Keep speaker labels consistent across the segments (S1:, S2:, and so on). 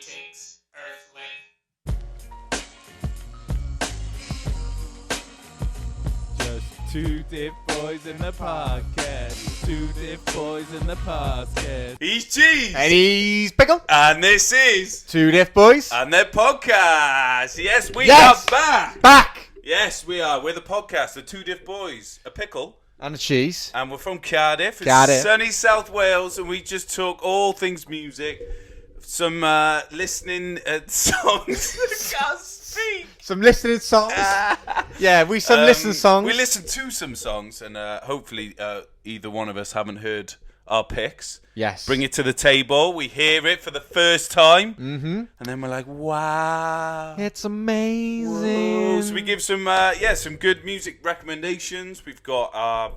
S1: Greetings, Earthling.
S2: Just two Diff Boyz in the podcast. Two Diff Boyz in the podcast.
S3: He's Cheese.
S4: And he's Pickle.
S3: And this is
S4: Two Diff Boyz.
S3: and their podcast. Yes, we
S4: Yes.
S3: are back.
S4: Back.
S3: Yes, we are. We're the podcast, the Two Diff Boys, a pickle.
S4: And a cheese.
S3: And we're from Cardiff. It's
S4: Cardiff.
S3: sunny South Wales, and we just talk all things music. Some listening songs. Can't speak.
S4: Some listening songs. Yeah, some listening songs.
S3: We listen to some songs, and hopefully either one of us haven't heard our picks.
S4: Yes.
S3: Bring it to the table. We hear it for the first time. Mm-hmm. And then we're like, wow.
S4: It's amazing.
S3: Whoa. So we give some some good music recommendations. We've got our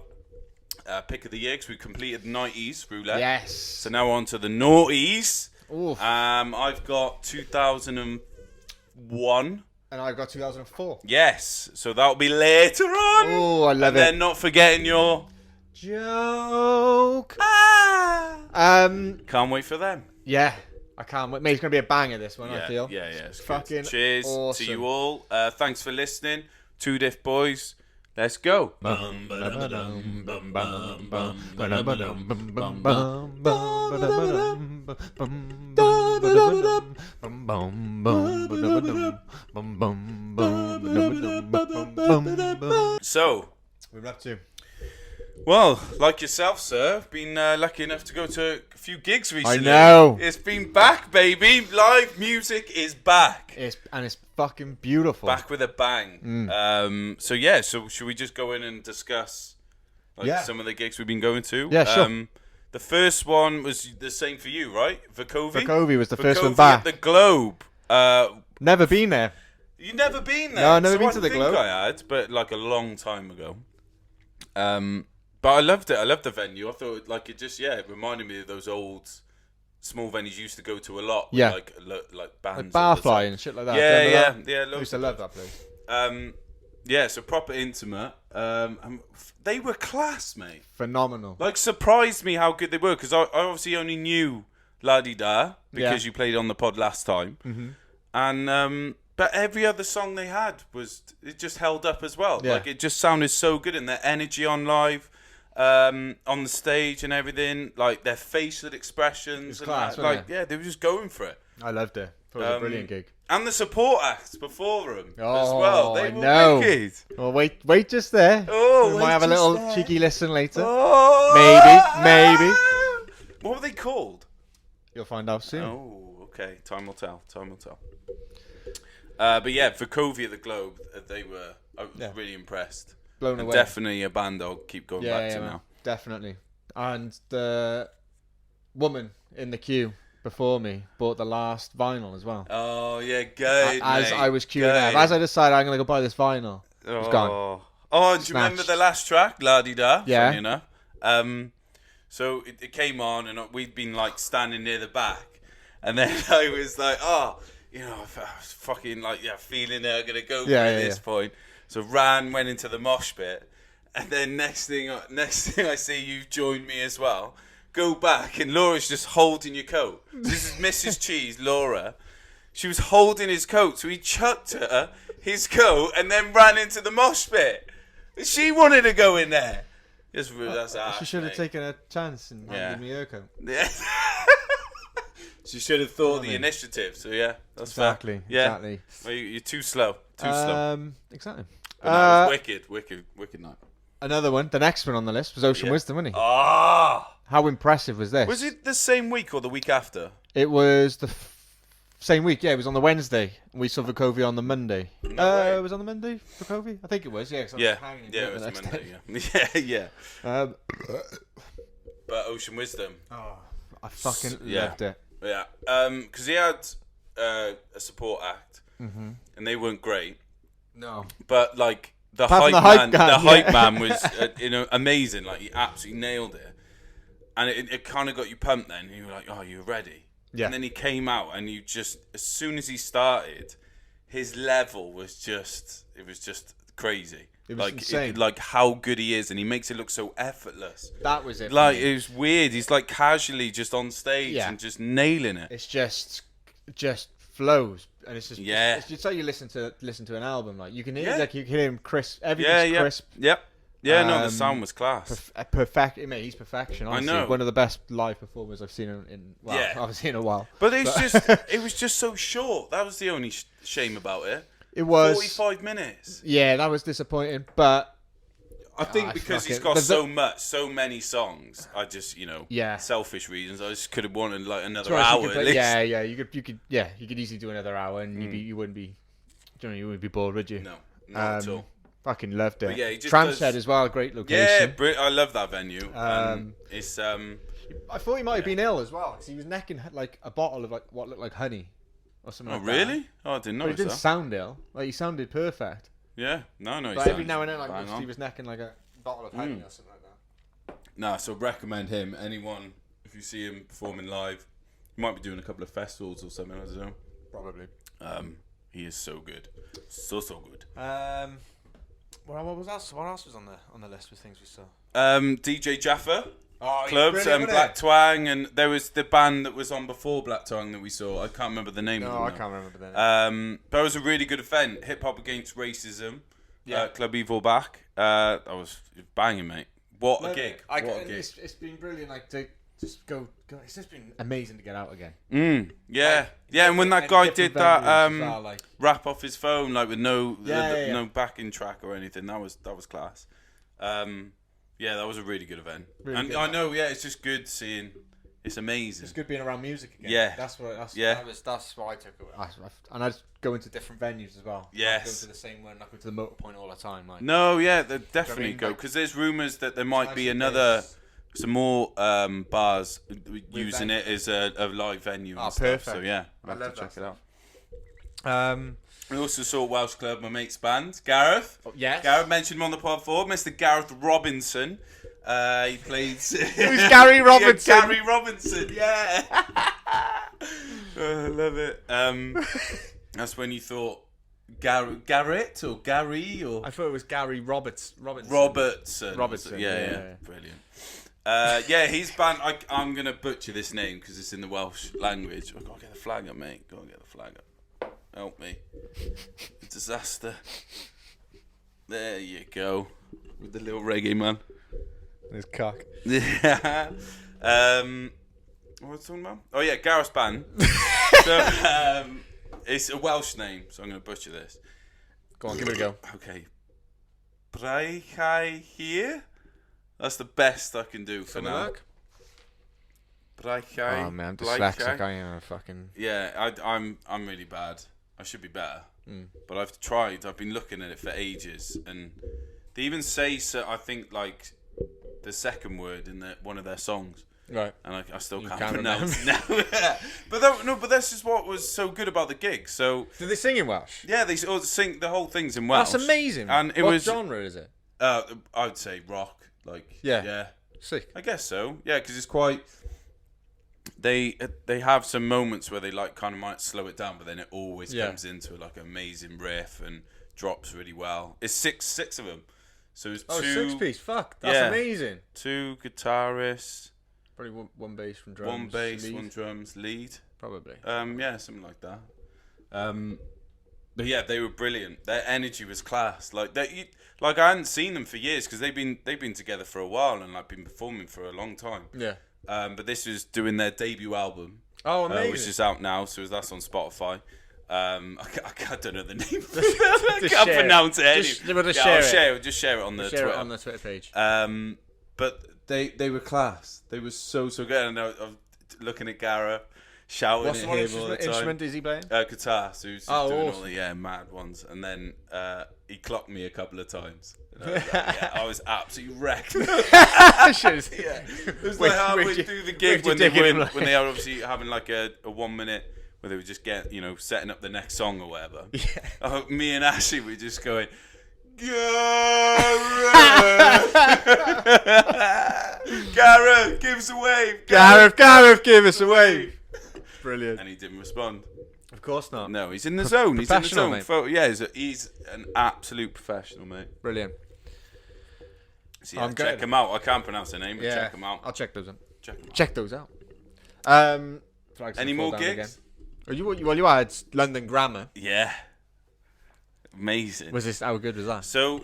S3: pick of the year because we completed the Noughties roulette.
S4: Yes.
S3: So now on to the Noughties.
S4: Oof.
S3: I've got 2001.
S4: And I've got 2004.
S3: Yes. So that'll be later on.
S4: Oh, I love
S3: and
S4: it.
S3: then not forgetting your
S4: Joke.
S3: Can't wait for them.
S4: Yeah. I can't wait. Mate, it's going to be a banger, this one, I feel.
S3: Yeah, it's good.
S4: Fucking
S3: Cheers
S4: awesome.
S3: to you all. Thanks for listening. Two Diff Boys. Let's go. So,
S4: We're up to.
S3: well, like yourself, sir, been lucky enough to go to a few gigs recently.
S4: know.
S3: It's been back, baby. Live music is back.
S4: It's fucking beautiful.
S3: Back with a bang. So should we just go in and discuss some of the gigs we've been going to?
S4: Yeah, sure.
S3: The first one was the same for you, right?
S4: Vukovi was the first one
S3: Vukovi
S4: back.
S3: at the Globe.
S4: Never been there.
S3: You've never been there?
S4: No, I've never been to the
S3: I
S4: Globe.
S3: think I had, but like a long time ago. But I loved it. I loved the venue. I thought it reminded me of those old small venues you used to go to a lot. With,
S4: Yeah.
S3: like bands.
S4: Like
S3: all the
S4: Barfly
S3: time.
S4: and shit like that.
S3: Yeah,
S4: Do you remember that?
S3: yeah.
S4: I
S3: Loads
S4: used to
S3: of
S4: love
S3: them.
S4: that place.
S3: So proper intimate. They were class, mate.
S4: Phenomenal.
S3: Like, surprised me how good they were, because I obviously only knew La Di Da because
S4: Yeah.
S3: you played on the pod last time. Mm-hmm. And but every other song they had it just held up as well.
S4: Yeah.
S3: Like, it just sounded so good, and their energy on live, on the stage and everything, like their facial expressions, and
S4: class,
S3: that,
S4: wasn't
S3: like
S4: it?
S3: yeah, they were just going for it.
S4: I loved it. It was a brilliant gig.
S3: And the support acts before them as
S4: Oh,
S3: well. They
S4: I
S3: were
S4: know.
S3: wicked.
S4: Well, wait just there.
S3: Oh,
S4: we
S3: wait
S4: might have a
S3: just
S4: little
S3: there.
S4: cheeky listen later.
S3: Oh,
S4: Maybe.
S3: What were they called?
S4: You'll find out soon.
S3: Oh, okay. Time will tell. But yeah, Vukovi at the Globe, I was really impressed.
S4: Blown
S3: And
S4: away.
S3: definitely a band I'll keep going back to
S4: man.
S3: now.
S4: Definitely. And the woman in the queue before me bought the last vinyl as well.
S3: Oh, yeah, good.
S4: As
S3: mate.
S4: I was queuing
S3: Good.
S4: up. As I decided I'm going to go buy this vinyl. It was gone.
S3: Oh, do you remember
S4: Snatched.
S3: the last track, La Di Da?
S4: Yeah.
S3: Funny enough. So it came on, and we'd been like standing near the back, and then I was like, I was fucking feeling they're gonna go for it at this point. So went into the mosh pit, and then next thing I see, you've joined me as well. Go back, and Laura's just holding your coat. This is Mrs. Cheese, Laura. She was holding his coat, so he chucked her his coat, and then ran into the mosh pit. She wanted to go in there. That's
S4: She should have taken a chance and handed me her coat.
S3: Yeah. She should have thought the initiative. So yeah, that's
S4: Exactly.
S3: fair. Yeah.
S4: Exactly.
S3: Well, you're too slow. Too slow.
S4: Exactly.
S3: But that was wicked night.
S4: Another one. The next one on the list was Ocean Wisdom, wasn't he?
S3: Ah.
S4: How impressive was this?
S3: Was it the same week or the week after?
S4: It was the same week. Yeah, it was on the Wednesday. We saw Vukovi on the Monday. It was on the Monday, Vukovi? I think it was. Yeah. 'Cause I was hanging in
S3: Yeah,
S4: bed
S3: it was
S4: the next
S3: Monday.
S4: day.
S3: Yeah. But Ocean Wisdom.
S4: Oh, I fucking
S3: Yeah.
S4: loved it.
S3: Yeah. Because he had a support act, and they weren't great.
S4: No.
S3: But like the
S4: Apart
S3: hype
S4: from the hype
S3: man,
S4: guy,
S3: the hype
S4: yeah.
S3: man was amazing. Like, he absolutely nailed it, and it kind of got you pumped. Then you were like, "Oh, you're ready."
S4: Yeah.
S3: And then he came out, and you just, as soon as he started, his level was just crazy.
S4: It was
S3: like
S4: insane.
S3: like how good he is, and he makes it look so effortless.
S4: That was it.
S3: Like, it was weird. He's like casually just on stage
S4: Yeah.
S3: and just nailing it.
S4: It's just just flows, and it's just
S3: Yeah.
S4: it's like you listen to an album. Like you can hear
S3: Yeah.
S4: like you can hear him crisp. Everything's crisp.
S3: Yep. Yeah, no, the sound was class.
S4: Perfect, mate. He's perfection. Honestly.
S3: I know.
S4: One of the best live performers I've seen obviously in a while.
S3: But it was just so short. That was the only shame about it.
S4: It was
S3: 45 minutes.
S4: Yeah, that was disappointing. But
S3: I think because he's got so many songs, I just, selfish reasons, I just could have wanted like another hour at least.
S4: Yeah, you could easily do another hour, and you wouldn't be bored, would you?
S3: No, not at all.
S4: Fucking loved it.
S3: But yeah, he just
S4: Transhead as well, great location.
S3: Yeah, I love that venue. It's
S4: I thought he might have been ill as well, because he was necking like a bottle of like what looked like honey, or something.
S3: Oh
S4: like
S3: really?
S4: That.
S3: Oh, I didn't know.
S4: But he didn't sound ill. Like he sounded perfect.
S3: Yeah, no.
S4: But every now and then, like he was necking like a bottle of honey or something like that.
S3: Nah, so recommend him. Anyone, if you see him performing live, he might be doing a couple of festivals or something. I don't know.
S4: Probably.
S3: He is so good, so good.
S4: What else was on the list with things we saw?
S3: DJ Jaffa.
S4: Oh,
S3: Clubs and Black Twang, and there was the band that was on before Black Twang that we saw. I can't remember the name of them.
S4: No, I can't remember the name.
S3: But it was a really good event. Hip Hop Against Racism. Yeah. Club Evil back. That was banging, mate. What a gig.
S4: It's been brilliant. Like to just go. It's just been amazing to get out again.
S3: Yeah. And when that guy did that rap off his phone, like with no backing track or anything, that was class. Yeah, that was a really good event. Really good. I know, it's just good seeing. It's amazing.
S4: It's good being around music again.
S3: Yeah.
S4: That's what I took away. And I'd go into different venues as well.
S3: Yes.
S4: Go to the same one, not go to the Motor Point all the time. Like.
S3: No, yeah, they definitely go. Because there's rumours that there might be some more bars using it as a live venue and stuff.
S4: Perfect.
S3: So, yeah,
S4: I'll have to
S3: check it out. We also saw Welsh Club, my mate's band, Gareth.
S4: Oh, yes.
S3: Gareth mentioned him on the pod before, Mr. Gareth Robinson. He played.
S4: Who's Gary Robinson?
S3: Yeah, Gary Robinson, yeah. I love it. That's when you thought Garrett or Gary or.
S4: I thought it was Gary Robertson.
S3: Robertson. Yeah. Brilliant. His band. I'm gonna butcher this name because it's in the Welsh language. I've got to get the flag up, mate. Got to get the flag up. Help me. A disaster. There you go. With the Little Reggae Man.
S4: His cock.
S3: Yeah. What was I talking about? Oh yeah, Gareth's band. So it's a Welsh name, so I'm going to butcher this.
S4: Go on, give it a go.
S3: Okay. Braichai here. That's the best I can do for now. Braichai.
S4: Oh man, I'm dyslexic. I am fucking.
S3: Yeah, I'm really bad. I should be better, but I've tried. I've been looking at it for ages, and they even say I think like the second word in one of their songs,
S4: right?
S3: And I still can't pronounce it now. But that's just what was so good about the gig. So
S4: did they sing in Welsh?
S3: Yeah, they sing the whole thing's in Welsh.
S4: That's amazing.
S3: And
S4: what genre is it?
S3: I'd say rock. Like yeah,
S4: sick.
S3: I guess so. Yeah, because it's quite. They have some moments where they like kind of might slow it down, but then it always comes into like an amazing riff and drops really well. It's six of them, so it's two.
S4: 6-piece. Fuck, that's amazing.
S3: 2 guitarists,
S4: probably one bass, from drums.
S3: 1 bass, 1 drums, lead.
S4: Probably.
S3: Yeah, something like that. But yeah, they were brilliant. Their energy was class. Like I hadn't seen them for years because they've been together for a while and like been performing for a long time.
S4: Yeah.
S3: But this was doing their debut album.
S4: Oh, amazing!
S3: Which is out now, so that's on Spotify. I don't know the name. I can't pronounce it. Just share it on the Twitter.
S4: On the Twitter page.
S3: But they were class. They were so good. And I was looking at Gareth shouting at him all the time.
S4: Instrument is he playing?
S3: Guitar. So he was doing all the mad ones, and then he clocked me a couple of times. I was absolutely wrecked. It was like halfway through the gig when they were obviously having like a 1 minute where they were just setting up the next song or whatever. Yeah. Me and Ashley were just going, Gareth, give us a wave.
S4: Gareth, give us a wave. Brilliant.
S3: And he didn't respond.
S4: Of course not.
S3: No, he's in the zone. He's in the zone.
S4: Mate.
S3: Yeah, he's an absolute professional, mate.
S4: Brilliant.
S3: So yeah, check him out. I can't pronounce their name, but check him out.
S4: I'll check those out.
S3: Check those out.
S4: Any
S3: more gigs?
S4: You had London Grammar.
S3: Yeah. Amazing.
S4: How good was that?
S3: So,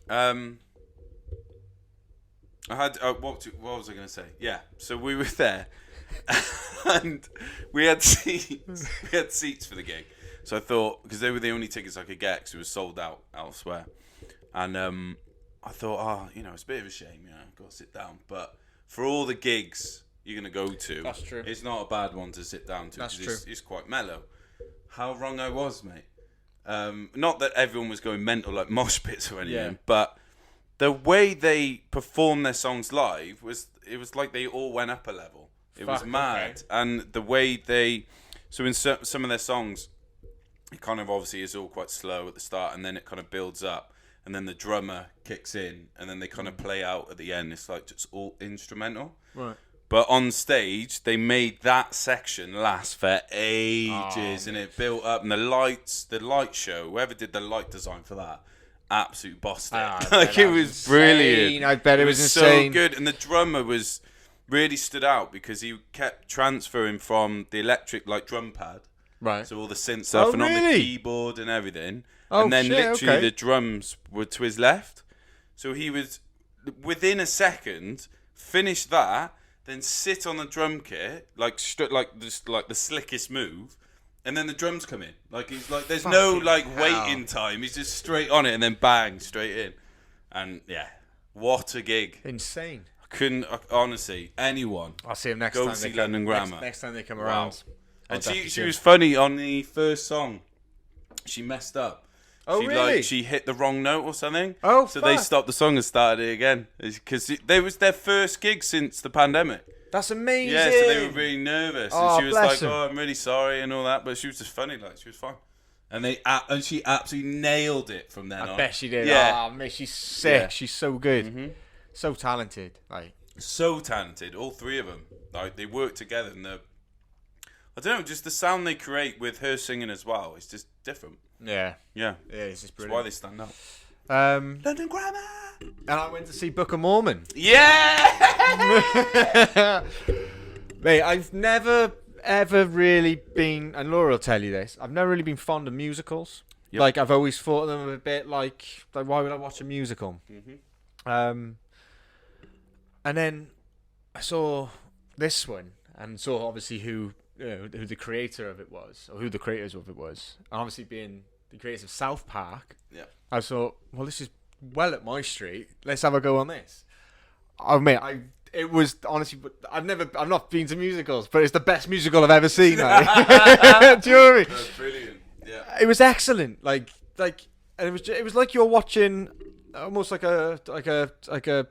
S3: I had what was I going to say? Yeah. So we were there, and we had seats. We had seats for the gig. So I thought, because they were the only tickets I could get, because it was sold out elsewhere, and I thought, it's a bit of a shame, I've got to sit down. But for all the gigs you're going to go to,
S4: that's true.
S3: It's not a bad one to sit down to.
S4: That's true.
S3: It's quite mellow. How wrong I was, mate. Not that everyone was going mental like mosh pits or anything, but the way they performed their songs live was like they all went up a level. It was mad. Okay. And the way so in some of their songs, it kind of obviously is all quite slow at the start, and then it kind of builds up, and then the drummer kicks in, and then they kind of play out at the end. It's like just all instrumental. Right. But on stage, they made that section last for ages, and it built up. And the light show, whoever did the light design for that, absolute bossed it. Like it was insane. Brilliant.
S4: I bet it was insane.
S3: So good, and the drummer really stood out because he kept transferring from the electric drum pad, right? So all the synth stuff and on the keyboard and everything, and then literally the drums were to his left. So he was within a second finish that. Then sit on the drum kit, like the slickest move, and then the drums come in. Like he's like, there's no waiting time. He's just straight on it, and then bang, straight in. And yeah, what a gig!
S4: Insane.
S3: I couldn't honestly anyone.
S4: I'll see him next
S3: time.
S4: Go
S3: see London Grammar
S4: next time they come around.
S3: Wow. And she was funny on the first song. She messed up.
S4: Oh, really?
S3: She hit the wrong note or something.
S4: Oh,
S3: so they stopped the song and started it again. Because it was their first gig since the pandemic.
S4: That's amazing.
S3: Yeah, so they were really nervous. And she was like, I'm really sorry and all that. But she was just funny. She was fine. And she absolutely nailed it from then on.
S4: I bet she did.
S3: Yeah.
S4: Oh, man, she's sick. Yeah. She's so good.
S3: Mm-hmm.
S4: So talented.
S3: So talented. All three of them. They work together. And I don't know, just the sound they create with her singing as well. It's just different.
S4: Yeah.
S3: Yeah.
S4: Yeah, it's just brilliant.
S3: That's why they stand out.
S4: London Grammar. And I went to see Book of Mormon.
S3: Yeah!
S4: Mate, I've never, ever really been, and Laura will tell you this, I've never really been fond of musicals. Yep. I've always thought of them a bit like why would I watch a musical? Mm-hmm. And then I saw this one, and saw obviously who the creator of it was, or who the creators of it was. And obviously being the creators of South Park, I thought, well, this is well up my street. Let's have a go on this. Oh man, it was honestly, I've not been to musicals, but it's the best musical I've ever seen. Do you know what I mean?
S3: That's brilliant. Yeah,
S4: it was excellent. And it was like you're watching almost like the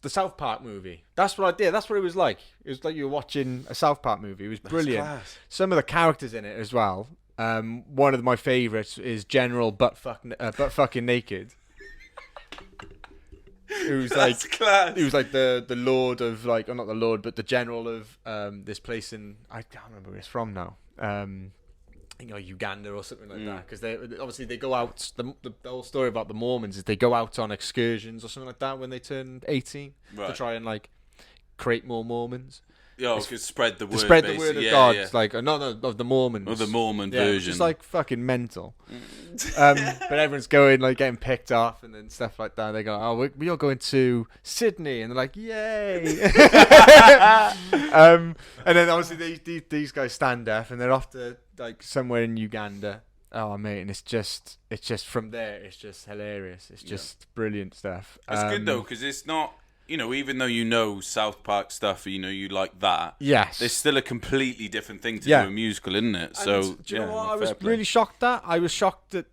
S4: South Park movie. That's what I did. That's what it was like. It was like you were watching a South Park movie. It was brilliant. Class. Some of the characters in it as well. One of my favourites is General Butt Fucking Naked. Who's
S3: class.
S4: He was like the lord of or not the lord, but the general of this place in, I can't remember where it's from now. Uganda or something like that, because they go out. The whole story about the Mormons is they go out on excursions or something like that when they turn 18 to try and create more Mormons.
S3: Yeah, to spread the word.
S4: To spread the word of God, of the Mormons.
S3: Or the Mormon version.
S4: It's fucking mental. But everyone's going, getting picked off and then stuff like that. They go, oh, we are going to Sydney, and they're like, yay! And then obviously these guys stand up, and they're off to somewhere in Uganda. Oh mate, and it's just from there, it's just hilarious. It's just brilliant stuff.
S3: It's good though, because it's not. Even though South Park stuff, you like that.
S4: Yes.
S3: There's still a completely different thing to do a musical, isn't it? So,
S4: do you know what I was really shocked at? I was shocked at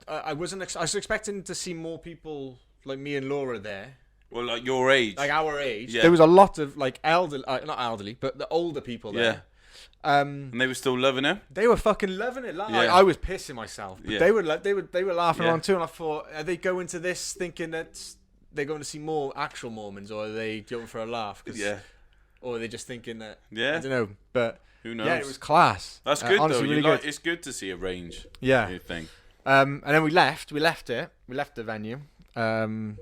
S4: I was expecting to see more people like me and Laura there.
S3: Well, like your age.
S4: Like our age.
S3: Yeah.
S4: There was a lot of not elderly, but the older people there.
S3: Yeah. And they were still loving it.
S4: They were fucking loving it. I was pissing myself. But they were laughing around too, and I thought, are they going to this thinking that they're going to see more actual Mormons, or are they going for a laugh? Or are they just thinking that? Yeah. I don't know, but
S3: who knows?
S4: Yeah, it was class.
S3: That's good
S4: honestly,
S3: though.
S4: Really good.
S3: It's good to see a range.
S4: Yeah.
S3: You think?
S4: And then we left it. We left the venue. And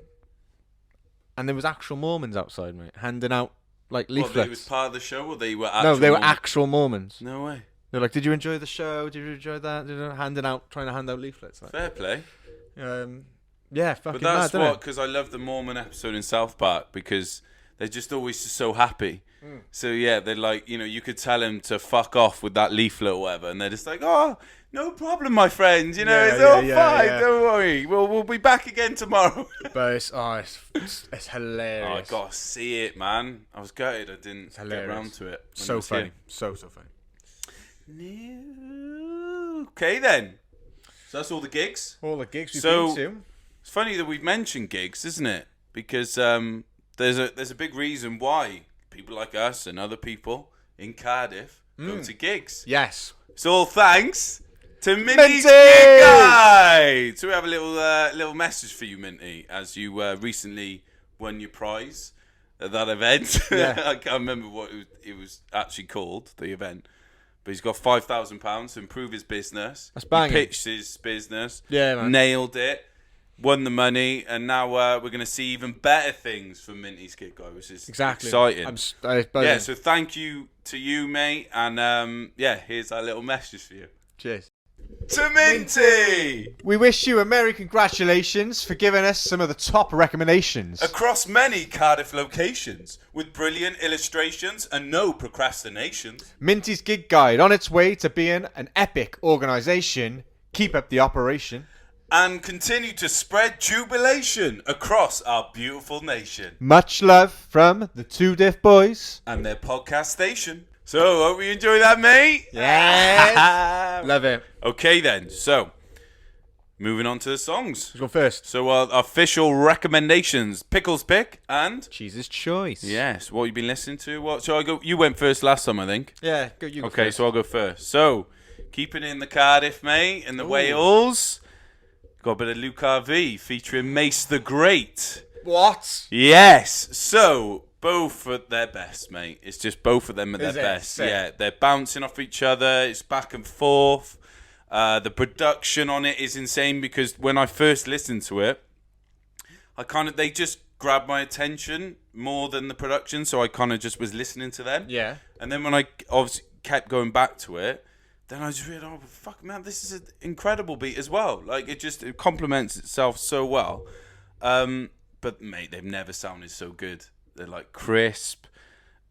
S4: there was actual Mormons outside, mate, handing out like
S3: What, they was
S4: leaflets.
S3: part of the show, or they were actual
S4: No, they were
S3: Mormons?
S4: actual Mormons.
S3: No way.
S4: They're like, did you enjoy the show? Did you enjoy that? Trying to hand out leaflets. Like,
S3: Fair play.
S4: yeah, fucking
S3: But that's
S4: mad,
S3: what, because I love the Mormon episode in South Park, because they're just always so happy. So yeah, they're like, you could tell them to fuck off with that leaflet or whatever, and they're just like, oh, no problem, my friends. It's all fine. Don't worry. We'll be back again tomorrow.
S4: But it's hilarious.
S3: Oh, I gotta see it, man. I was gutted I didn't get around to it.
S4: So funny. So funny.
S3: Okay then. So that's all the gigs.
S4: All the gigs we've
S3: So-
S4: been to.
S3: It's funny that we've mentioned gigs, isn't it? Because there's a big reason why people like us and other people in Cardiff go to gigs.
S4: Yes.
S3: It's all thanks to Minty's
S4: Minty!
S3: Gig Guide. So we have a little message for you, Minty, as you recently won your prize at that event.
S4: Yeah.
S3: I can't remember what it was actually called, the event. But he's got £5,000 to improve his business.
S4: That's banging.
S3: He pitched his business.
S4: Yeah, man.
S3: Nailed it. Won the money, and now we're going to see even better things from Minty's Gig Guide, which is exciting. Yeah, so thank you to you, mate, and here's our little message for you.
S4: Cheers.
S3: To Minty!
S4: We wish you a merry congratulations for giving us some of the top recommendations.
S3: Across many Cardiff locations, with brilliant illustrations and no procrastinations.
S4: Minty's Gig Guide on its way to being an epic organisation. Keep up the operation.
S3: And continue to spread jubilation across our beautiful nation.
S4: Much love from the two Diff Boys.
S3: And their podcast station. So, hope you enjoy that, mate.
S4: Yes. Love it.
S3: Okay then, so moving on to the songs.
S4: Let's go first.
S3: So our official recommendations: Pickle's Pick and
S4: Cheese's Choice.
S3: yes, what you been listening to? What? So I go. You went first last time, I think.
S4: Yeah, go, you go
S3: Okay,
S4: first.
S3: so I'll go first. So keeping in the Cardiff, mate, and the Wales. Got a bit of Luke RV featuring Mace the Great.
S4: What?
S3: Yes. So both at their best, mate. It's just both of them at their
S4: Is it?
S3: best.
S4: Sick.
S3: Yeah, they're bouncing off each other. It's back and forth. The production on it is insane because when I first listened to it, they just grabbed my attention more than the production. So I kind of just was listening to them.
S4: Yeah.
S3: And then when I obviously kept going back to it, then I just realized, oh, fuck, man, this is an incredible beat as well. Like, it complements itself so well. But, mate, they've never sounded so good. They're, like, crisp.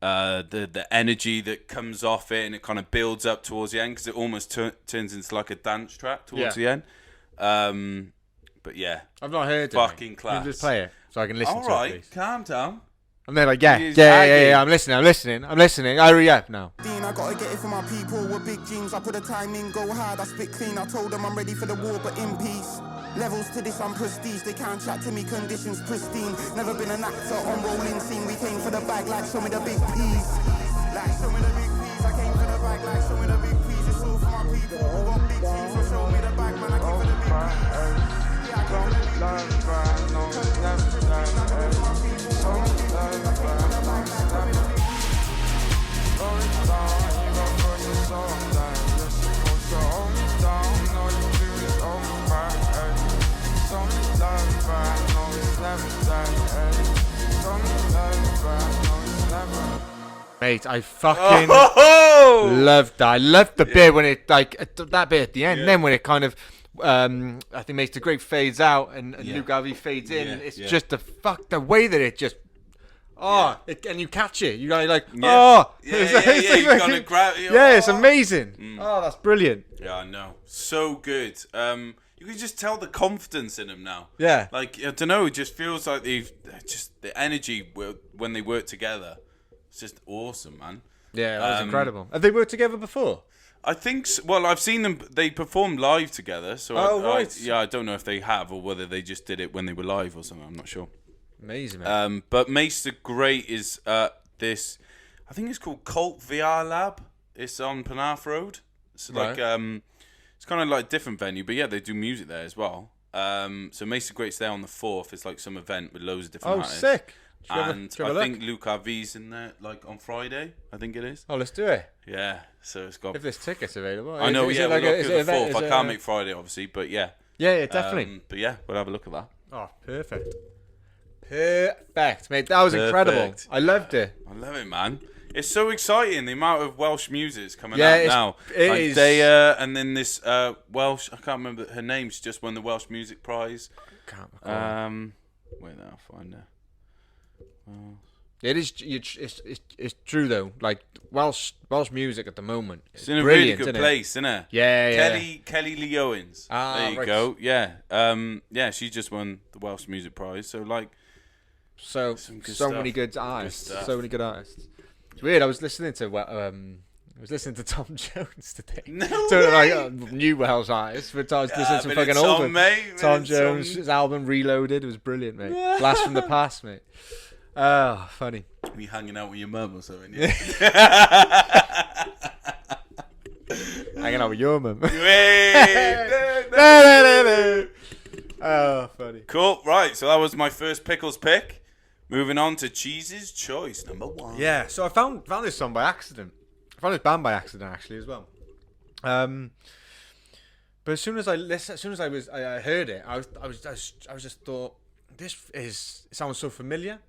S3: The energy that comes off it, and it kind of builds up towards the end because it almost turns into, like, a dance track towards the end. But, yeah.
S4: I've not heard it.
S3: Fucking
S4: mate.
S3: class.
S4: You just play it so I can listen
S3: All
S4: to
S3: right,
S4: it, please.
S3: calm down.
S4: And they're like, yeah,
S3: He's
S4: yeah,
S3: aggy.
S4: I'm listening. Hurry up now.
S5: I gotta get it for my people with big dreams. I put the time in, go hard, I spit clean. I told them I'm ready for the war, but in peace. Levels to this, I'm prestige. They can't chat to me, conditions pristine. Never been an actor on rolling scene. We came for the bag, like show me the big piece. Like show me the big piece. I came for the bag, like show me the big piece. It's all for my people who got big dreams. So show me the bag, man. I came for the big piece. Yeah, I came for the big piece.
S4: Mate, I fucking
S3: Oh!
S4: loved that. I loved the bit when it, like, that bit at the end.
S3: Yeah.
S4: Then when it kind of, I think Mace the Great fades out and
S3: Yeah.
S4: Luke Harvey fades in.
S3: Yeah,
S4: And it's
S3: yeah.
S4: just the way that it just, and you catch it. You gotta like,
S3: Yeah. Yeah,
S4: It's
S3: yeah,
S4: like-
S3: yeah, you gotta grab it.
S4: Yeah, it's
S3: Oh.
S4: amazing. Oh, that's brilliant.
S3: Yeah, I know. So good. You can just tell the confidence in them now.
S4: Yeah.
S3: Like, I don't know, it just feels like the energy when they work together. It's just awesome, man.
S4: Yeah, that was incredible. Have they worked together before?
S3: I think, well, I've seen them, they performed live together. So
S4: right.
S3: I don't know if they have or whether they just did it when they were live or something. I'm not sure.
S4: Amazing, man.
S3: But Mace the Great is this, I think it's called Cult VR Lab. It's on Penarth Road. It's like, it's kind of like a different venue, but yeah, they do music there as well. So Mace the Great's there on the 4th. It's like some event with loads of different artists.
S4: Sick.
S3: And I think Luke RV's in there like on Friday. I think it is.
S4: Oh, let's do it.
S3: Yeah. So it's got.
S4: If there's tickets available.
S3: I know.
S4: Is
S3: Yeah,
S4: it like
S3: we'll
S4: a-
S3: look
S4: is
S3: at
S4: it
S3: the
S4: a-
S3: 4th.
S4: is
S3: I
S4: it
S3: can't
S4: a-
S3: make Friday, obviously, but yeah.
S4: Yeah, definitely.
S3: But yeah, we'll have a look at that.
S4: Oh, perfect. Perfect, mate. That was incredible. I loved it.
S3: I love it, man. It's so exciting, the amount of Welsh music's coming
S4: Yeah,
S3: out now.
S4: it
S3: like
S4: is.
S3: Daya, and then this Welsh, I can't remember her name, she just won the Welsh Music Prize.
S4: Can't recall.
S3: Wait, now I'll find her.
S4: It is. It's true though. Like Welsh music at the moment.
S3: It's in a really good place, isn't it?
S4: Yeah.
S3: Kelly Lee Owens. There you go. Yeah. Yeah, she just won the Welsh Music Prize. So like,
S4: So
S3: stuff.
S4: many good artists.
S3: stuff.
S4: So many good artists. It's weird. I was listening to Tom Jones today.
S3: No
S4: So
S3: way.
S4: like new Welsh artists, but I was listening to
S3: but
S4: fucking
S3: it's
S4: old
S3: on,
S4: one.
S3: mate.
S4: Tom
S3: It's
S4: Jones' his album Reloaded was brilliant, mate. Blast from the past, mate. Oh, funny.
S3: on. You hanging out with your mum or something? Yeah.
S4: Hanging out with your mum.
S3: Wait.
S4: Oh, funny.
S3: Cool. Right. So that was my first pickles pick. Moving on to Cheese's choice number 1.
S4: Yeah, so I found this song by accident. I found this band by accident actually as well. But as soon as I heard it, I just thought it sounds so familiar.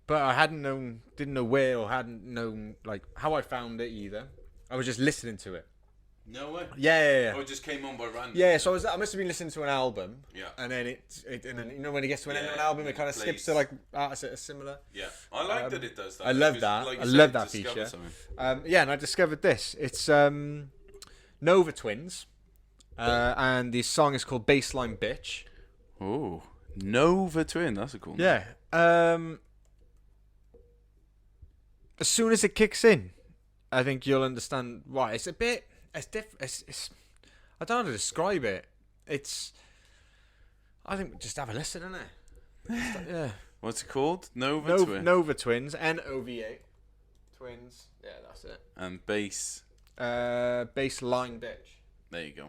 S4: But I didn't know where, or hadn't known like how I found it either. I was just listening to it.
S3: No way.
S4: Yeah.
S3: Oh, it just came on by random.
S4: Yeah, so I must have been listening to an album.
S3: Yeah.
S4: And then and then you know when it gets to an end of an
S3: Yeah,
S4: album, it
S3: it
S4: kind of
S3: plays.
S4: skips to like artists that are similar.
S3: Yeah, I like that it does that.
S4: I love
S3: because,
S4: that.
S3: like you
S4: I
S3: said,
S4: love that
S3: discover
S4: feature.
S3: something.
S4: Yeah, and I discovered this. It's Nova Twins, and the song is called Baseline Bitch.
S3: Oh, Nova Twin. That's a cool name.
S4: Yeah. As soon as it kicks in, I think you'll understand why. It's a bit. It's different. It's I don't know how to describe it. I think just have a listen, innit? Yeah.
S3: What's it called? Nova Twin.
S4: Nova Twins. NOVA. Twins. Yeah, that's it.
S3: And bass.
S4: Baseline Bitch.
S3: There you go.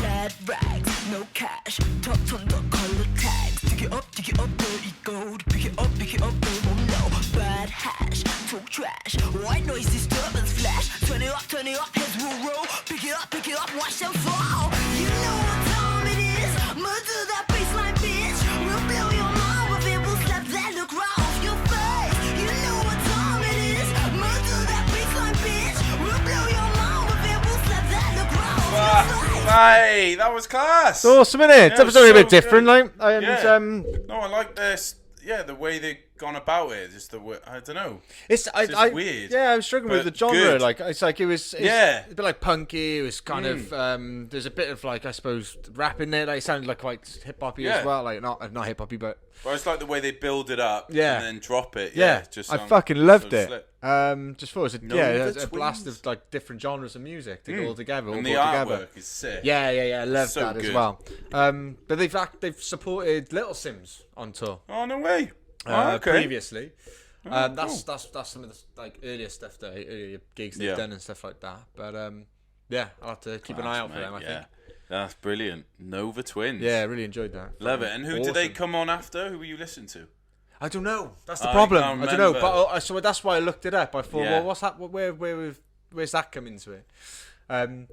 S6: Red rags, no cash. Top on the color tags. Dig it up, dirty gold. Pick it up, they won't know. Bad hash, talk trash. White noise, disturbance, flash. Turn it up, heads will roll. Pick it up, watch them fall. You know what time it is. Murder that baseline, bitch. We'll blow your mind with it. We'll slap that look right off your face. You know what time it is. Murder that baseline, bitch. We'll blow your mind with it. We'll slap that look right off your face.
S3: Hey, that was class.
S4: It's awesome, innit?
S3: Yeah,
S4: It's a
S3: so
S4: bit different,
S3: good.
S4: like.
S3: Yeah. No, I like this. Yeah, the way they've gone about it. Just the way, I don't know.
S4: It's
S3: weird,
S4: Yeah, I was struggling with
S3: but
S4: the genre.
S3: good.
S4: Like it's like it was
S3: Yeah.
S4: a bit like punky. It was kind of there's a bit of like I suppose rap in there. Like it sounded like quite hip hoppy
S3: Yeah.
S4: as well. Like not hip hoppy, but
S3: But it's like the way they build it up
S4: Yeah.
S3: and then drop it.
S4: yeah,
S3: just
S4: I
S3: on-
S4: fucking loved
S3: so
S4: it.
S3: slip.
S4: Just thought it was
S3: Nova
S4: it's a blast
S3: Twins.
S4: of like different genres of music to go all together.
S3: And
S4: all
S3: the
S4: go together.
S3: artwork is sick.
S4: Yeah, I love
S3: So
S4: that as
S3: good.
S4: well. But they've supported Little Sims on tour.
S3: Oh, no way. Oh, okay.
S4: Previously.
S3: Oh,
S4: That's some of the like earlier stuff earlier gigs they've
S3: Yeah.
S4: done and stuff like that. But yeah, I'll have to keep an eye out for them. I think.
S3: That's brilliant. Nova Twins.
S4: Yeah, I really enjoyed that.
S3: Love it. And who did
S4: Awesome.
S3: they come on after? Who were you listening to?
S4: I don't know. That's the
S3: I
S4: problem.
S3: can't
S4: I don't know.
S3: remember.
S4: But so that's why I looked it up. I thought,
S3: Yeah.
S4: well, what's that? Where's that come into it? And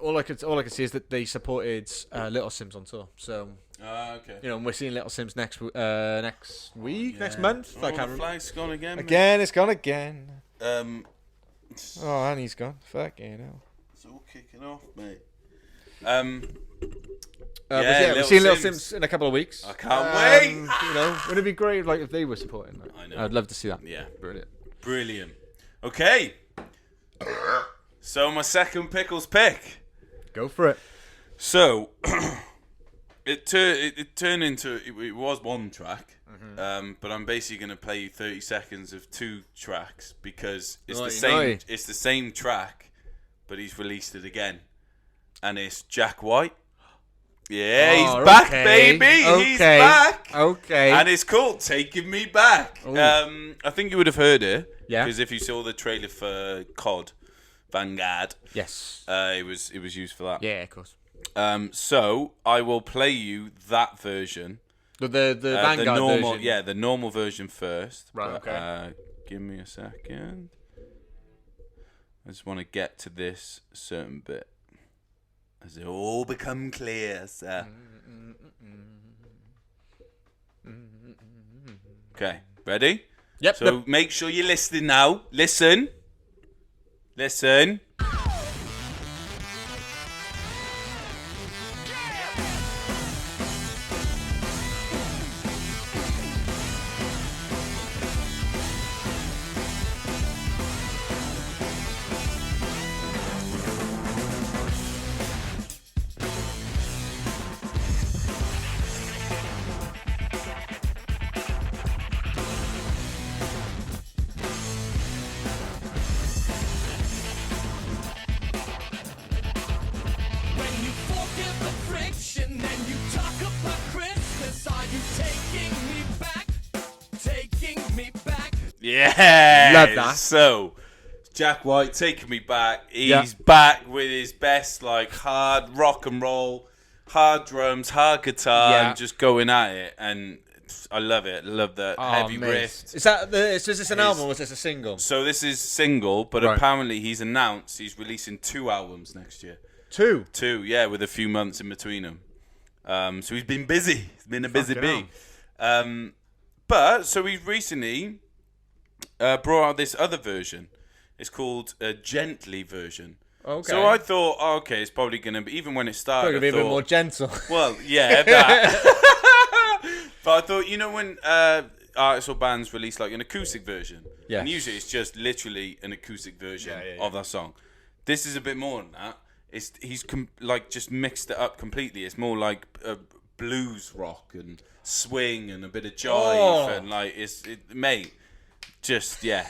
S4: all I could see is that they supported Little Sims on tour. So
S3: Okay.
S4: you know, we're seeing Little Sims next week, next month.
S3: Oh,
S4: I
S3: the
S4: can't remember.
S3: flag's gone again.
S4: Again, it's gone again.
S3: mate.
S4: Oh, and he's gone. Fucking hell.
S3: It's all kicking off, mate.
S4: But
S3: Yeah,
S4: we're
S3: Little
S4: seeing Little
S3: Sims.
S4: Sims in a couple of weeks.
S3: I can't wait.
S4: You know, would it be great like if they were supporting? Like,
S3: I know.
S4: I'd love to see that.
S3: Yeah.
S4: Brilliant.
S3: Brilliant. Okay. So my second pickles pick.
S4: Go for it.
S3: So it turned into it was one track, but I'm basically going to play you 30 seconds of 2 tracks because it's the
S4: Naughty,
S3: same.
S4: naughty.
S3: It's the same track, but he's released it again, and it's Jack White. Yeah,
S4: Oh,
S3: he's back,
S4: okay.
S3: baby. He's
S4: Okay.
S3: back.
S4: Okay.
S3: And it's called "Taking Me Back."
S4: Ooh.
S3: I think you would have heard it.
S4: Yeah.
S3: Because if you saw the trailer for COD, Vanguard,
S4: Yes.
S3: it was used for that.
S4: Yeah, of course.
S3: So I will play you that version
S4: The Vanguard
S3: normal,
S4: version.
S3: yeah, the normal version first.
S4: Right,
S3: but,
S4: okay.
S3: Give me a second. I just want to get to this certain bit. As it all become clear, sir. Okay, ready?
S4: Yep.
S3: So make sure you're listening now. Listen. Listen.
S6: When you forgive the friction and you talk about Christmas, are you taking me back? Taking me back?
S3: Yeah.
S4: Love that.
S3: So, Jack White taking me back. He's
S4: Yeah.
S3: back with his best, like, hard rock and roll, hard drums, hard guitar,
S4: Yeah.
S3: and just going at it. And I love it. I love the heavy
S4: mate.
S3: riff.
S4: Is this an album or is this a single?
S3: So this is single, but
S4: Right.
S3: apparently he's announced he's releasing 2 albums next year.
S4: 2.
S3: 2, yeah, with a few months in between them. So he's been busy. He's been a busy bee. But so he recently brought out this other version. It's called a gently version.
S4: Okay.
S3: So I thought, oh, okay, it's probably going to be, even when it started,
S4: Probably be
S3: I
S4: a bit
S3: thought,
S4: more gentle.
S3: well, yeah, that. But I thought, you know, when artists or bands release like an acoustic version,
S4: Yes.
S3: and usually it's just literally an acoustic version
S4: Yeah.
S3: of that song. This is a bit more than that. He's like just mixed it up completely. It's more like blues rock and swing and a bit of jive and like mate, just yeah.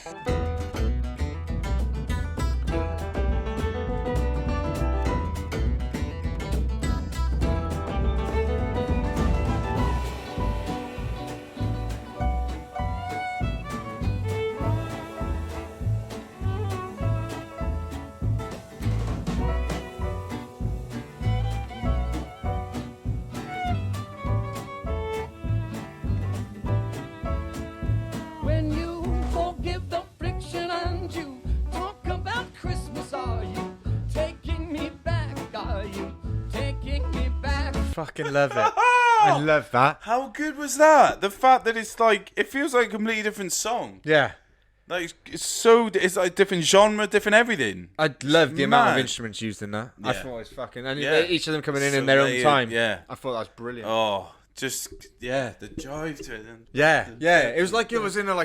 S6: When you forgive the friction and you talk about Christmas, are you taking me back? Are you taking me back?
S4: Fucking love it. I love that.
S3: How good was that? The fact that it's like it feels like a completely different song.
S4: Yeah.
S3: Like it's like a different genre, different everything.
S4: I love the amount of
S3: mad.
S4: instruments used in that. I
S3: Yeah.
S4: thought it was fucking... And
S3: Yeah.
S4: each of them coming in
S3: So
S4: their own
S3: layered,
S4: time.
S3: yeah.
S4: I thought that was brilliant.
S3: Oh, just yeah, the jive to it.
S4: Yeah, yeah. It was like it was in a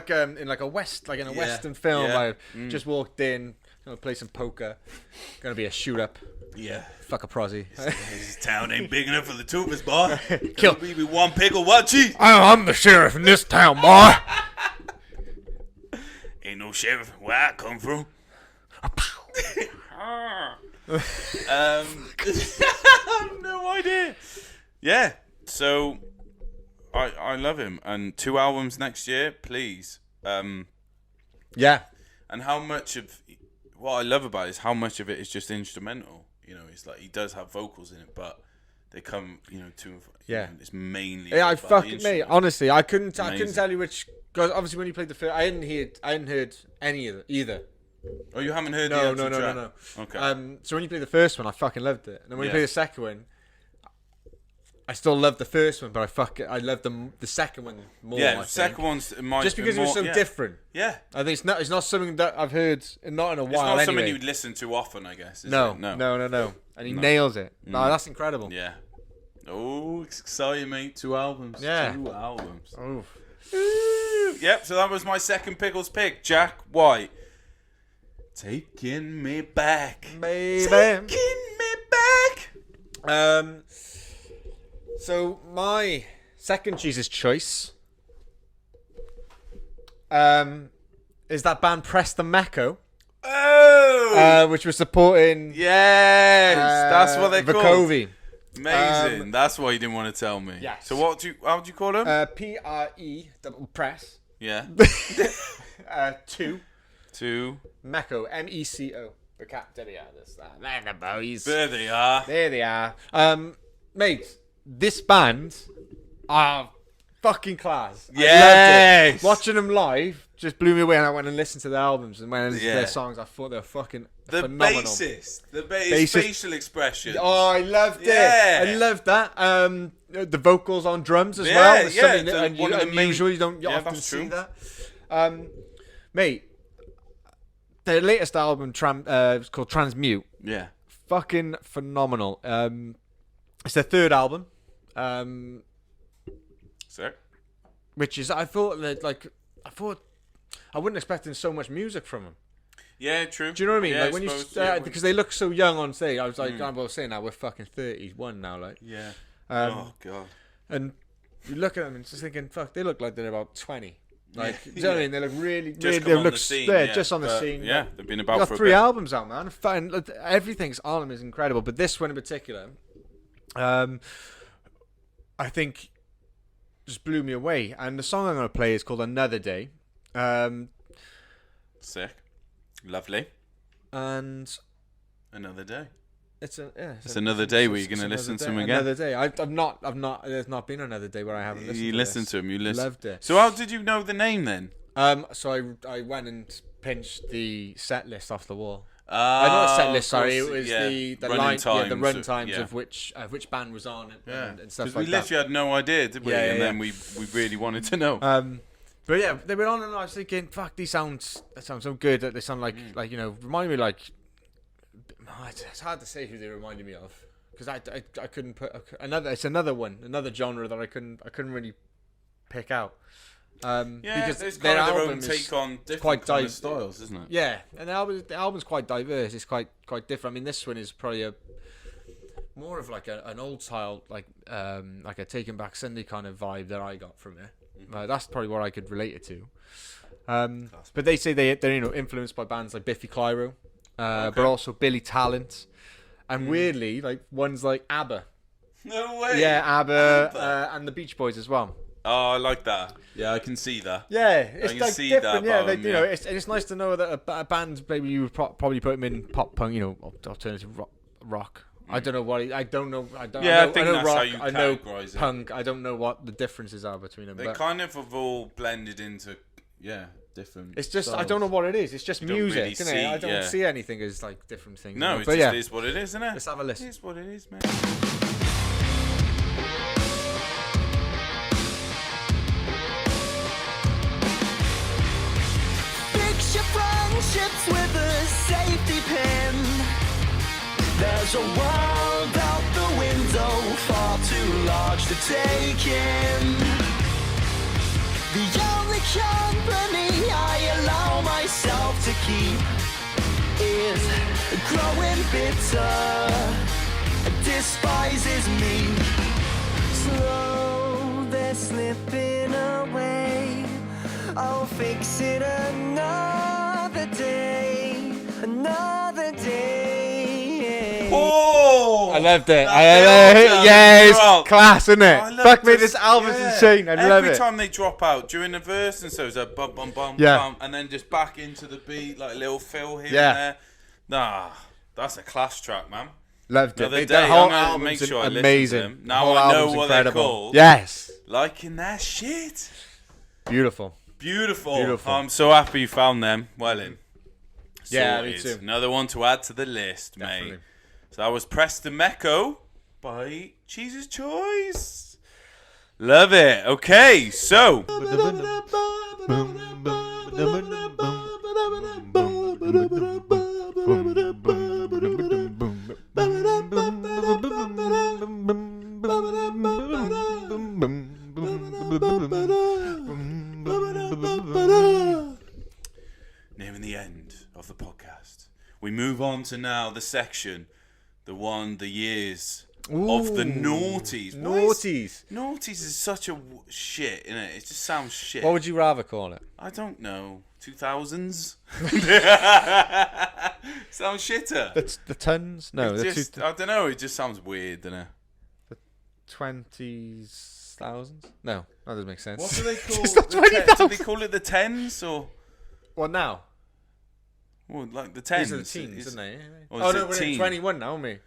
S4: western film.
S3: Yeah.
S4: Like just walked in, play some poker, gonna be a shoot up,
S3: Yeah.
S4: fuck a prosy.
S3: This town ain't big enough for the two of us, boy.
S4: Kill.
S3: We be one pickle, one cheese.
S4: I'm the sheriff in this town, boy.
S3: Ain't no sheriff where I come from. I have no idea. Yeah, so I love him, and 2 albums next year, please.
S4: Yeah,
S3: And how much of what I love about it is how much of it is just instrumental. You know, it's like he does have vocals in it, but they come,
S4: Yeah.
S3: it's mainly.
S4: yeah. I
S3: about the
S4: fucking mate.
S3: instrument.
S4: Honestly, I couldn't
S3: Amazing.
S4: tell you which. Because obviously, when you played the first, I hadn't heard any of it either.
S3: Oh, you haven't heard
S4: No,
S3: the
S4: no,
S3: actual
S4: no, no,
S3: track?
S4: no.
S3: Okay.
S4: So when you played the first one, I fucking loved it, and then when you
S3: Yeah.
S4: play the second one, I still loved the first one, but I loved the second one more.
S3: Yeah,
S4: I
S3: the
S4: think.
S3: second one's
S4: Just because it was so different.
S3: Yeah.
S4: I think it's not something that I've heard not in a
S3: It's
S4: while.
S3: not
S4: anyway.
S3: something you'd listen to often, I guess. Is
S4: No,
S3: it?
S4: no. And he nails it. No, that's incredible.
S3: Yeah. Oh, it's exciting, mate. 2 albums.
S4: Yeah.
S3: 2 albums.
S4: Oof.
S3: Yep, so that was my second Pickles pick. Jack White. Taking me back.
S4: Baby.
S3: Taking me back.
S4: So my second Jesus choice is that band Preston Mecco,
S3: Oh!
S4: which was supporting
S3: Yes! That's what they're called.
S4: Vicovi.
S3: Amazing. That's why you didn't want to tell me.
S4: Yes.
S3: So how do you call them?
S4: PRE double press
S3: yeah.
S4: 2
S3: 2.
S4: Mecco MECO. The cat. There they are. They're the boys.
S3: There they are.
S4: There they are. Mate, this band are fucking class. I
S3: Yes.
S4: loved it. Watching them live just blew me away, and I went and listened to their albums and went and listened to their songs. I thought they were fucking phenomenal.
S3: His facial expression.
S4: Oh, I loved it.
S3: Yeah.
S4: I loved that. The vocals on drums as well. It's something that
S3: one of the main-
S4: unusual. You don't often
S3: that's
S4: see
S3: true.
S4: that. Mate, their latest album it's called Transmute.
S3: Yeah.
S4: Fucking phenomenal. It's their third album.
S3: Sir?
S4: Which is, I thought I wouldn't expect so much music from them.
S3: Yeah, true.
S4: Do you know what I mean?
S3: Yeah,
S4: Like when because they look so young on stage. I was like, I was saying now we're fucking 31 now, like.
S3: Yeah.
S4: Oh
S3: God.
S4: And you look at them and just thinking, fuck, they look like they're about 20. Like, do you know what I mean? They look really,
S3: Just
S4: really.
S3: come
S4: They
S3: on
S4: look
S3: the scene,
S4: just on the
S3: but,
S4: scene.
S3: Yeah,
S4: Like,
S3: they've been
S4: they
S3: about
S4: got
S3: for
S4: 3
S3: a bit.
S4: albums out, man. And everything's on them is incredible, but this one in particular, I think, just blew me away. And the song I'm going to play is called Another Day.
S3: Sick. Lovely.
S4: And
S3: Another day.
S4: it's
S3: another day where you're going to listen to them again.
S4: Another day. I've not. There's not been another day where I haven't listened.
S3: You
S4: to
S3: listened
S4: this.
S3: to them. You listened.
S4: Loved it.
S3: So how did you know the name then?
S4: So I went and pinched the set list off the wall.
S3: I
S4: Not a set list. Sorry, it was the
S3: running
S4: line,
S3: times,
S4: the run times
S3: yeah.
S4: of which band was on and stuff
S3: Because
S4: like
S3: we
S4: that.
S3: literally had no idea, did we?
S4: Yeah,
S3: and
S4: yeah,
S3: then we really wanted to know.
S4: But yeah, they were on, and I was thinking, fuck, that sounds so good. That they sound like remind me like. It's hard to say who they reminded me of because I couldn't put It's another genre that I couldn't really pick out. Because
S3: it's
S4: their
S3: kind of their own
S4: album is
S3: take on
S4: quite
S3: different kind of styles, isn't it?
S4: Yeah, and the album's quite diverse. It's quite different. I mean, this one is probably more of like an old style, like a Taking Back Sunday kind of vibe that I got from it. That's probably what I could relate it to. But they say they're influenced by bands like Biffy Clyro, but also Billy Talent, and weirdly like ones like ABBA.
S3: No way.
S4: Yeah, ABBA. And the Beach Boys as well.
S3: Oh, I like that. Yeah, I can see that.
S4: Yeah, it's
S3: can
S4: like
S3: see
S4: different.
S3: that
S4: Yeah,
S3: about them,
S4: you know, it's nice to know that a band maybe you would probably put them in pop punk, alternative rock. I don't know what I don't know.
S3: I think
S4: I know
S3: that's
S4: rock,
S3: how you
S4: I know
S3: categorise it.
S4: punk. I don't know what the differences are between them.
S3: They
S4: but
S3: kind of have all blended into different.
S4: it's just I
S3: styles.
S4: don't know what it is. It's just
S3: You don't
S4: music,
S3: really
S4: isn't it?
S3: see-
S4: I don't
S3: yeah.
S4: see anything as like different things.
S3: No,
S4: but
S3: it is what it is, isn't it?
S4: Let's have a listen.
S3: It is what it is, man.
S6: Fix your friendships with a safety pin. There's a world out the window far too large to take in. The only company I allow myself to keep is growing bitter, despises me. Slow, they're slipping away. I'll fix it another day, another day.
S3: Oh!
S4: I loved it.
S3: That
S4: Yeah, it's
S3: drop.
S4: class, isn't it?
S3: I love
S4: Fuck me, this album's
S3: yeah.
S4: insane. I love
S3: Every
S4: it.
S3: time they drop out during the verse and so it's a bum bum bum
S4: Yeah.
S3: bum, and then just back into the beat like a little fill here
S4: Yeah.
S3: and there. Nah, that's a class track, man.
S4: Loved it.
S3: Another
S4: They-
S3: day,
S4: the whole
S3: I'm gonna
S4: album's
S3: make sure I listen to
S4: amazing.
S3: them.
S4: The
S3: Now
S4: whole
S3: I know
S4: album's
S3: what they're
S4: incredible.
S3: called.
S4: Yes.
S3: Liking that shit.
S4: Beautiful.
S3: Beautiful.
S4: Beautiful.
S3: I'm so happy you found them. Well in.
S4: Yeah, me
S3: Sorted.
S4: too.
S3: Another one to add to the list,
S4: Definitely.
S3: mate. So that was Preston Mecco by Cheese's Choice. Love it. Okay, so nearing the end of the podcast. We move on to now the section, the years of the Noughties.
S4: Naughties.
S3: Noughties is such a shit, innit? It just sounds shit.
S4: What would you rather call it?
S3: I don't know. 2000s? Sounds shitter.
S4: The tons? No, the
S3: Just, I don't know. It just sounds weird, doesn't it?
S4: 20,000s? No, that doesn't make sense.
S3: What do they call
S4: It's not
S3: do
S4: 20,000.
S3: they call it the tens or
S4: What now?
S3: well, like the tens?
S4: These are the teens,
S3: Is-
S4: isn't they?
S3: or
S4: Oh
S3: is
S4: no,
S3: it
S4: we're in
S3: teen?
S4: 21 now, aren't we?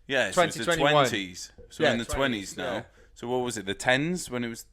S3: Yeah, so it's the
S4: 2021.
S3: 20s. So
S4: Yeah,
S3: we're in the 20s
S4: 20s,
S3: now.
S4: yeah.
S3: So what was it? The tens when it was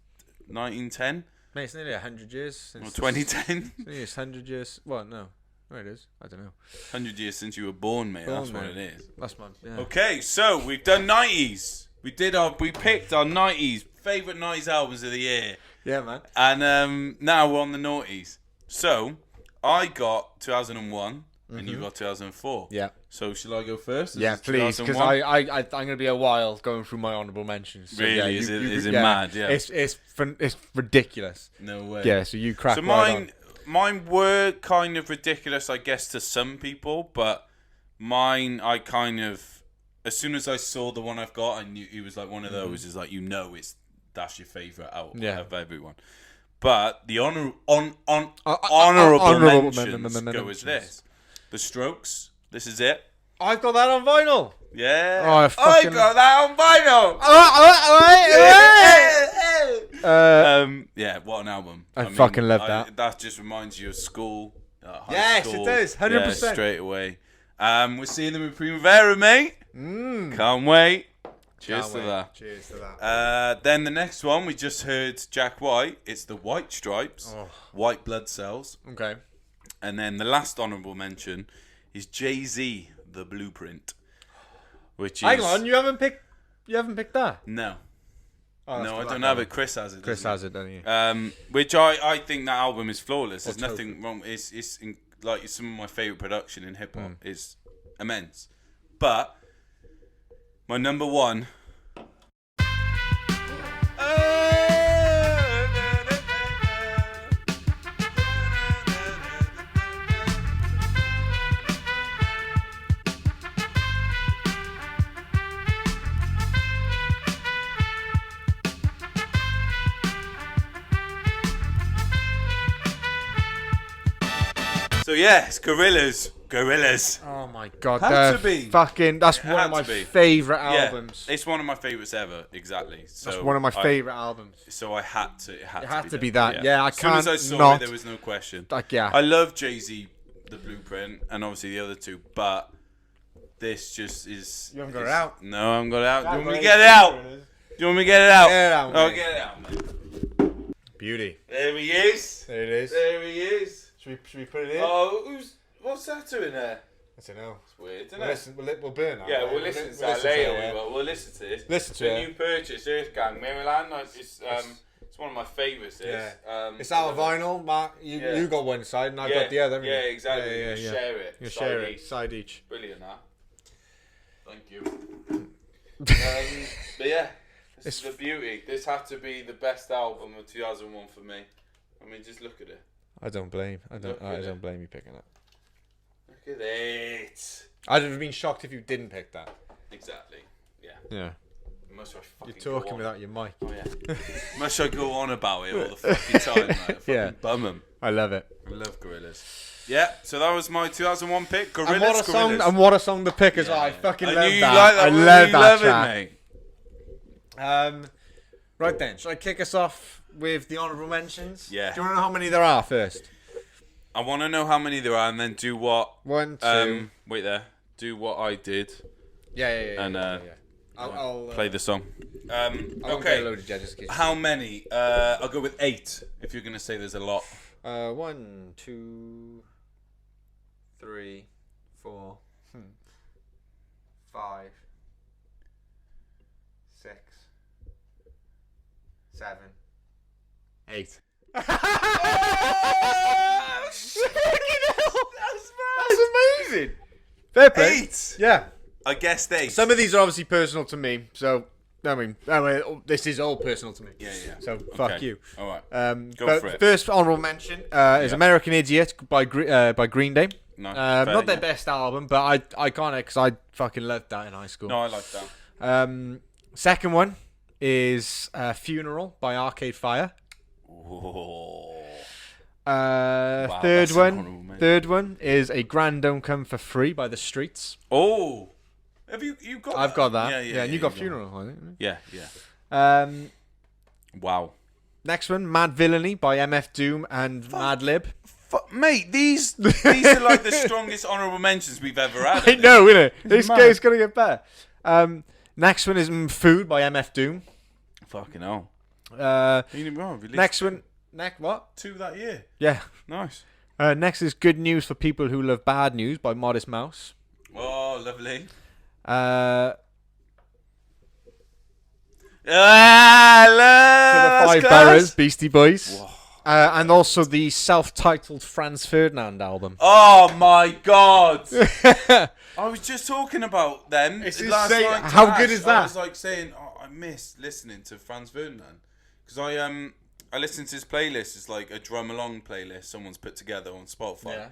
S3: 1910
S4: Mate, it's nearly 100 years
S3: or
S4: since
S3: 2010.
S4: It's 100 years. Well, no. No, it is. I don't know.
S3: 100 years since you were born, mate. That's what it is.
S4: That's my. Yeah.
S3: Okay, so we've done 90s. We picked our 90s favorite 90s albums of the year.
S4: Yeah, man.
S3: And now we're on the noughties. So I got 2001 and you got 2004.
S4: Yeah.
S3: So shall I go first?
S4: Yeah, please, because I'm going to be a while going through my honourable mentions. So
S3: Really?
S4: yeah,
S3: Is it mad? Yeah.
S4: It's ridiculous.
S3: No way.
S4: Yeah, so you crack
S3: So
S4: right on.
S3: mine were kind of ridiculous, I guess, to some people, but mine, I kind of, as soon as I saw the one I've got, I knew it was like one of those. Is like, that's your favourite out of everyone. But the honourable mentions go as this: The Strokes. This is it.
S4: I've got that on vinyl.
S3: Yeah.
S4: Oh, I
S3: got that on vinyl. Yeah, what an album.
S4: I fucking love that.
S3: That just reminds you of school. High
S4: Yes,
S3: school.
S4: it does. 100%.
S3: Yeah, straight away. We're seeing them in Primavera, mate. Can't wait. Cheers to that.
S4: Cheers to that.
S3: Then the next one, we just heard Jack White. It's the White Stripes, White Blood Cells.
S4: Okay.
S3: And then the last honourable mention is Jay-Z, The Blueprint. Which is...
S4: Hang on, you haven't picked that?
S3: No.
S4: Oh,
S3: No, I don't have it. Chris has it.
S4: Chris
S3: doesn't
S4: has it, don't you?
S3: Which I think that album is flawless. There's
S4: What's
S3: nothing wrong. It's like some of my favourite production in hip hop. It's immense. But my number one. So yeah, it's Gorillaz.
S4: Oh my god,
S3: Had to be.
S4: fucking. That's one
S3: had
S4: of my
S3: to be.
S4: favourite albums.
S3: Yeah, it's one of my favourites ever. Exactly. So
S4: That's one of my favourite albums.
S3: So I had to. It
S4: had to be that. Yeah, I
S3: as soon as I
S4: can't
S3: saw
S4: not-
S3: it, there was no question.
S4: Like, yeah.
S3: I love Jay-Z, The Blueprint, and obviously the other two, but this just is.
S4: You haven't got it out?
S3: No, I haven't got it out. Do you want me to get it out? Do you want me to get it out?
S4: Get it out,
S3: Oh,
S4: mate.
S3: get it out, mate.
S4: Beauty.
S3: There he is.
S4: There it is.
S3: There he is.
S4: Should we put it in?
S3: Oh, what's that doing there?
S4: I don't know.
S3: It's weird, isn't
S4: We'll,
S3: it?
S4: listen, we'll burn that.
S3: Yeah,
S4: right?
S3: we'll listen to that
S4: listen
S3: later.
S4: it, yeah.
S3: We'll listen to this.
S4: Listen to
S3: the
S4: it.
S3: new purchase, Earthgang, Maryland. It's one of my favourites.
S4: Yeah.
S3: It's
S4: It's our vinyl, Mark. You got one side and I got the other. haven't you?
S3: Yeah, exactly.
S4: Yeah,
S3: You share it.
S4: You
S3: side
S4: share it.
S3: each.
S4: Side each.
S3: Brilliant, that. Thank you. But yeah, this is the beauty. This had to be the best album of 2001 for me. I mean, just look at it.
S4: I don't blame. I
S3: Look at
S4: don't
S3: it.
S4: blame you picking it.
S3: Look at it.
S4: I'd have been shocked if you didn't pick that.
S3: Exactly. Yeah.
S4: Yeah.
S3: Must I fucking
S4: You're
S3: go
S4: talking
S3: on?
S4: without your mic.
S3: Oh yeah. Must I go on about it all the fucking time, mate? Fucking
S4: Yeah.
S3: bum 'em.
S4: I love it.
S3: I love Gorillaz. Yeah, so that was my 2001 pick. Gorillaz.
S4: And what a song!
S3: Gorillaz.
S4: And what a song to pick as well. I
S3: Yeah.
S4: fucking
S3: I
S4: love
S3: knew you
S4: that.
S3: like that.
S4: I
S3: one.
S4: love
S3: You
S4: that
S3: love
S4: track.
S3: it, mate.
S4: Right then, shall I kick us off with the honourable mentions?
S3: Yeah.
S4: Do you want to know how many there are first?
S3: I want to know how many there are, and then do what.
S4: 1, 2.
S3: Wait there. Do what I did.
S4: Yeah.
S3: And,
S4: I'll
S3: Play the song.
S4: I won't get a
S3: Okay.
S4: load of judges. Case.
S3: How many? I'll go with 8. If you're gonna say there's a lot.
S4: 1, 2, 3, 4, 5, 6, 7, 8. That's amazing. Fair play.
S3: 8.
S4: Yeah.
S3: I guessed 8.
S4: Some of these are obviously personal to me, so I mean, this is all personal to me.
S3: Yeah.
S4: So fuck
S3: Okay.
S4: you.
S3: All right.
S4: Go
S3: Go
S4: for
S3: for it.
S4: First honorable mention is "American Idiot" by Green Day.
S3: No,
S4: Not
S3: fair,
S4: their
S3: yeah.
S4: best album, but I can't because I fucking loved that in high school.
S3: No, I like that.
S4: Second one is "Funeral" by Arcade Fire.
S3: Oh.
S4: Third
S3: that's an honourable mention.
S4: Third one is "A Grand Don't Come for Free" by The Streets.
S3: Oh. Have you got?
S4: I've got that.
S3: Yeah.
S4: And you got "Funeral," I think.
S3: Yeah. Wow.
S4: Next one, "Mad Villainy" by MF Doom and Madlib.
S3: Mate, these are like the strongest honourable mentions we've ever had.
S4: I know, innit? This
S3: mad.
S4: game's gonna get better. Next one is "Food" by MF Doom.
S3: Fucking hell.
S4: Next one. What?
S3: 2 that year.
S4: Yeah.
S3: Nice.
S4: Next is Good News for People Who Love Bad News by Modest Mouse.
S3: Oh, lovely.
S4: To the
S3: Five
S4: Five Boroughs, Beastie Boys. And also the self-titled Franz Ferdinand album.
S3: Oh my God! I was just talking about them last night.
S4: How good is that?
S3: I was like saying, I miss listening to Franz Ferdinand because I listened to his playlist. It's like a drum along playlist someone's put together on Spotify,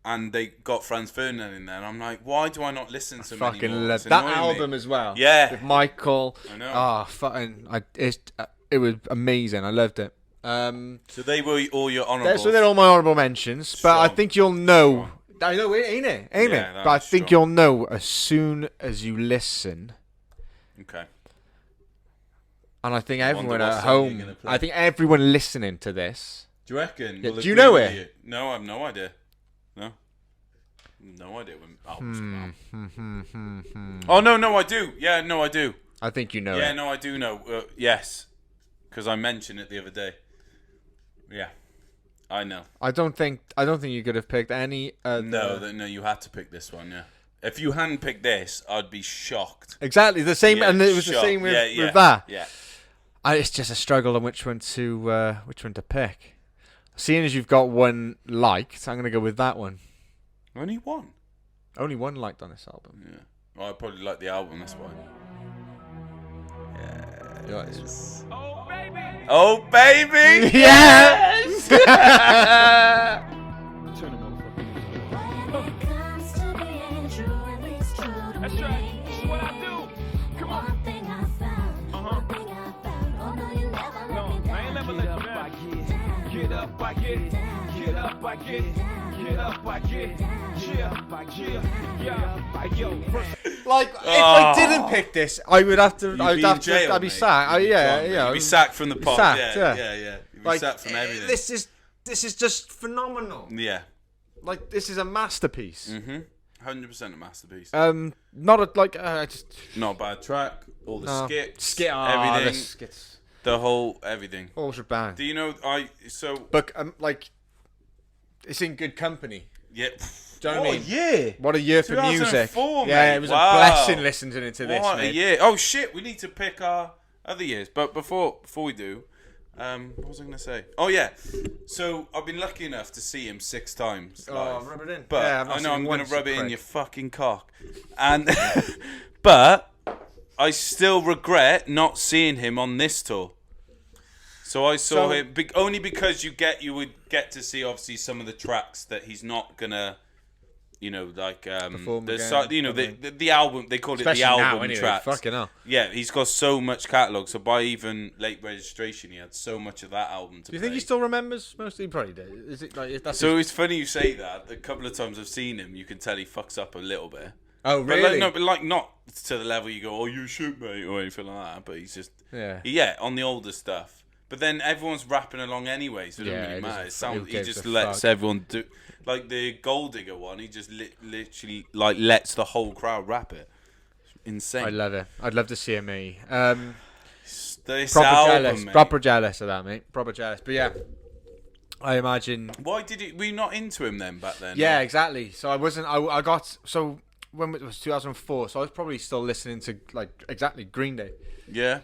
S3: and they got Franz Ferdinand in there. And I'm like, why do I not listen to him anymore?
S4: Fucking love that album as well.
S3: Yeah,
S4: with Michael.
S3: I know.
S4: It was amazing. I loved it.
S3: So they were all your honourables.
S4: So they're all my honourable mentions.
S3: Strong.
S4: But I think you'll know. I know, ain't it? But I think you'll know as soon as you listen.
S3: Okay.
S4: And I think everyone at home, I think everyone listening to this.
S3: Do you reckon?
S4: Yeah, do you know it?
S3: You? No, I have no idea. No idea when albums come out. Oh, no, I do. Yeah, no, I do.
S4: I think you know it.
S3: Yeah, no, I do know. Yes. Because I mentioned it the other day. Yeah. I know.
S4: I don't think you could have picked any.
S3: No, you had to pick this one. Yeah. If you hadn't picked this, I'd be shocked.
S4: Exactly the same, and it was
S3: shocked.
S4: the same with that.
S3: Yeah.
S4: It's just a struggle on which one to pick. Seeing as you've got one liked, I'm gonna go with that one.
S3: Only one.
S4: Only one liked on this album.
S3: Yeah. Well, I probably like the album. That's why.
S4: Yeah. You like this one?
S3: Oh baby.
S4: Yes.
S1: That's right. This is what I do. Come on. No, I ain't never let you down. Get up, I get it. Get up, I get it. Get up, I get it.
S4: Like if I didn't pick this, I would have to. I'd be sacked.
S3: You'd be sacked from the pod.
S4: Sacked,
S3: yeah. You'd be
S4: like,
S3: sacked from everything.
S4: This is just phenomenal.
S3: Yeah.
S4: Like this is a masterpiece.
S3: 100% a masterpiece.
S4: Not
S3: Not a bad track. All the skits,
S4: everything.
S3: everything,
S4: The skits.
S3: the whole everything.
S4: All shebang.
S3: Do you know?
S4: But like, it's in good company.
S3: Yeah.
S4: Do you know what I mean?
S3: Yeah.
S4: What a year for music.
S3: 2004,
S4: yeah,
S3: mate.
S4: it was
S3: Wow.
S4: a blessing listening to this.
S3: What
S4: mate.
S3: a year! Oh shit, we need to pick our other years. But before we do, what was I going to say? Oh yeah, so I've been lucky enough to see him 6 times live.
S4: Rub it in.
S3: But
S4: yeah,
S3: I know I'm going to rub it in
S4: prick.
S3: your fucking cock. And but I still regret not seeing him on this tour. So I saw him only because you would get to see obviously some of the tracks that he's not gonna. You know, like the album. They call it
S4: Especially
S3: the album
S4: now, anyway,
S3: tracks.
S4: Fucking hell.
S3: Yeah, he's got so much catalogue. So by even late registration, he had so much of that album to
S4: Do you think he still remembers? Mostly, he probably did. Is it like that's
S3: So it's funny you say that. The couple of times I've seen him, you can tell he fucks up a little bit.
S4: Oh really?
S3: But not to the level you go, oh you shoot mate or anything like that. But he's just on the older stuff. But then everyone's rapping along anyway, so it doesn't really matter. He just lets everyone do. Like the Gold Digger one, he just literally like lets the whole crowd rap it. It's insane.
S4: I love it. I'd love to see him.
S3: This
S4: proper
S3: album,
S4: jealous.
S3: mate.
S4: Proper jealous of that, mate. Proper jealous. But yeah, I imagine.
S3: Why were you not into him then back then?
S4: Yeah, exactly. So I wasn't. I got so when it was 2004. So I was probably still listening to like exactly Green Day.
S3: Yeah.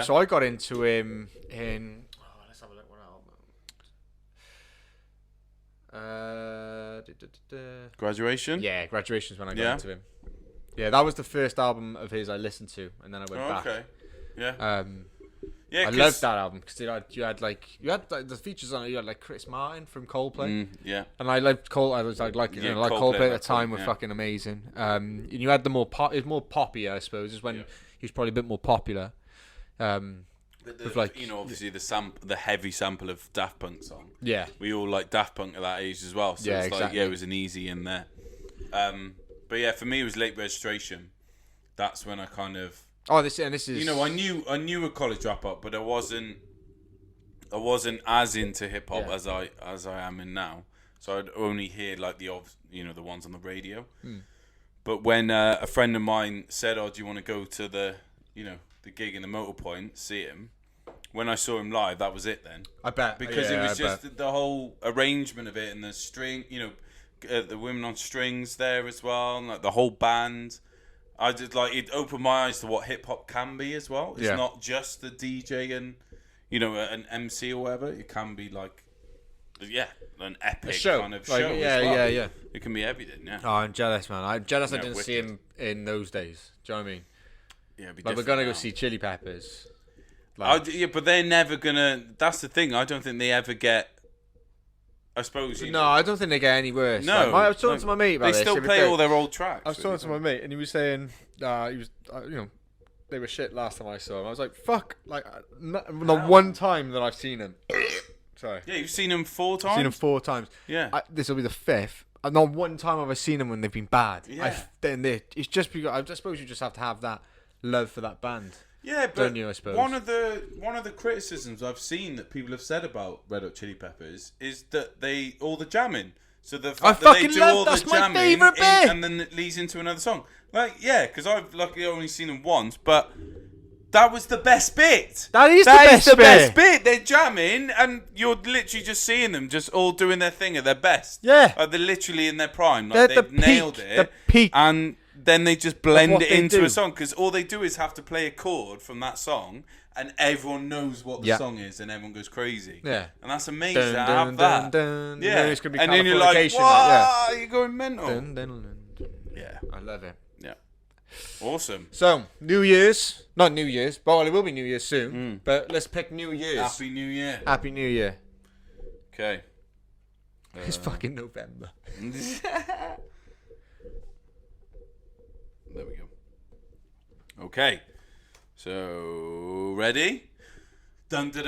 S4: So I got into him in. Let's have a look. What album?
S3: Graduation?
S4: Yeah, Graduation's when I got into him. Yeah, that was the first album of his I listened to, and then I went back.
S3: Okay. Yeah.
S4: I loved that album because you had the features on it. You had like Chris Martin from Coldplay.
S3: Yeah.
S4: And I liked Coldplay. Coldplay at the time were fucking amazing. And you had the more it was more poppy, I suppose. Is when he was probably a bit more popular. With like
S3: obviously the heavy sample of Daft Punk song.
S4: Yeah.
S3: We all like Daft Punk at that age as well. So it's like it was an easy in there. But yeah, for me it was late registration. That's when I kind of
S4: this is
S3: I knew a college dropout, but I wasn't as into hip hop as I am in now. So I'd only hear like the ones on the radio. But when a friend of mine said, "Oh, do you want to go to the gig in the Motor Point, see him?" when I saw him live, that was it then.
S4: I bet.
S3: Because
S4: Yeah,
S3: it was just the whole arrangement of it and the string, the women on strings there as well, and like the whole band. I just like it opened my eyes to what hip hop can be as well. It's not just the DJ and an MC or whatever. It can be like an epic kind of show.
S4: Yeah.
S3: It can be everything. Yeah.
S4: Oh, I'm jealous, man. I'm jealous I didn't see him in those days. Do you know what I mean?
S3: Yeah, it'd be
S4: like we're
S3: different
S4: gonna go
S3: now.
S4: see Chili Peppers.
S3: But they're never gonna. That's the thing. I don't think they ever get. I suppose.
S4: No, I don't think they get any worse.
S3: No,
S4: I was talking to my mate about
S3: they
S4: this.
S3: still play all their old tracks.
S4: I was talking to my mate, and he was saying, they were shit last time I saw him. I was like, fuck, like the one time that I've seen him. Sorry.
S3: Yeah, you've seen him 4 times.
S4: Seen him 4 times.
S3: Yeah.
S4: This will be the 5th. And not one time have I seen them when they've been bad.
S3: Yeah.
S4: It's just because I suppose you just have to have that love for that band.
S3: Yeah, but
S4: don't you, I suppose?
S3: one of the criticisms I've seen that people have said about Red Hot Chili Peppers is that they all the jamming. So the fact that they do all the jamming and then it leads into another song. Like, yeah, because I've luckily only seen them once, but that was the best bit.
S4: That is
S3: the best bit. They're jamming, and you're literally just seeing them just all doing their thing at their best.
S4: Yeah.
S3: They're literally in their prime. Like, they've nailed it.
S4: The peak.
S3: And then they just blend it into
S4: do.
S3: a song, because all they do is have to play a chord from that song, and everyone knows what the song is, and everyone goes crazy.
S4: Yeah.
S3: And that's amazing to have that. Yeah.
S4: It's gonna be
S3: and then you're like, wow, you're going mental. Yeah.
S4: I love it.
S3: Yeah. Awesome.
S4: So, New Year's. Not New Year's, but it will be New Year's soon. But let's pick New Year's.
S3: Happy New Year.
S4: Happy New Year.
S3: Okay.
S4: It's fucking November.
S3: There we go. Okay. So, ready? Cheese's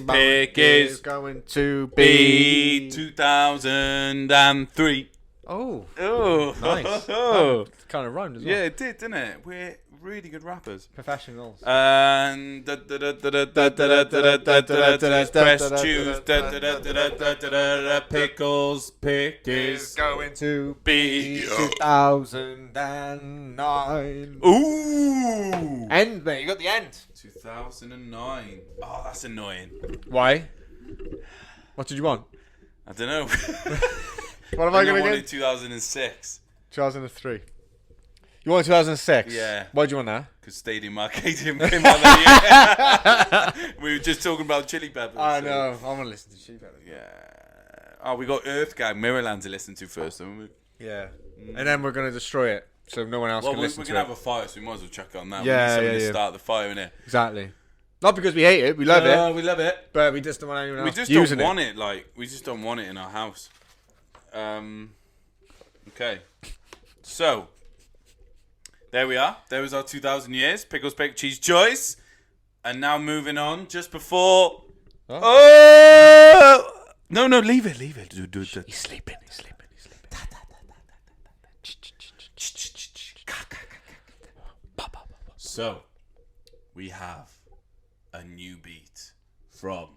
S3: pick is
S4: going to
S3: be 2003.
S4: Oh.
S3: Oh,
S4: Nice.
S3: Oh.
S4: Kind of rhymed as well.
S3: Yeah, it did, didn't it? We're really good rappers.
S4: Professionals.
S3: And press choose. Pickles pick is
S4: going to
S3: be
S4: 2009.
S3: Ooh.
S4: End, mate. You got the end.
S3: 2009. Oh, that's annoying.
S4: Why? What did you want?
S3: I don't know.
S4: What am I going to
S3: wanted
S4: get?
S3: 2006.
S4: 2003. You want 2006?
S3: Yeah.
S4: Why do you want that?
S3: Because Stadium Arcadium came out that year. We were just talking about Chili Peppers.
S4: I know. I want to listen to Chili Peppers.
S3: Yeah. Oh, we got Earthgang, Mirrorland to listen to first, haven't we?
S4: Yeah. And then we're going to destroy it, so no one else
S3: Well,
S4: can
S3: we're
S4: listen
S3: going
S4: to
S3: to
S4: it.
S3: have a fire, so we might as well check on that.
S4: Yeah,
S3: we need someone
S4: yeah,
S3: to
S4: yeah.
S3: start the fire, innit?
S4: Exactly. Not because we hate it. We love it.
S3: We love it.
S4: But we just don't want anyone else
S3: We just
S4: using
S3: don't want it. We just don't want it in our house. Okay. So, there we are. There was our 2000 years. Pickles, Pickle, Cheese, Choice. And now moving on, just before...
S4: Huh?
S3: Oh! No, leave it.
S4: He's sleeping.
S3: So, we have a new beat from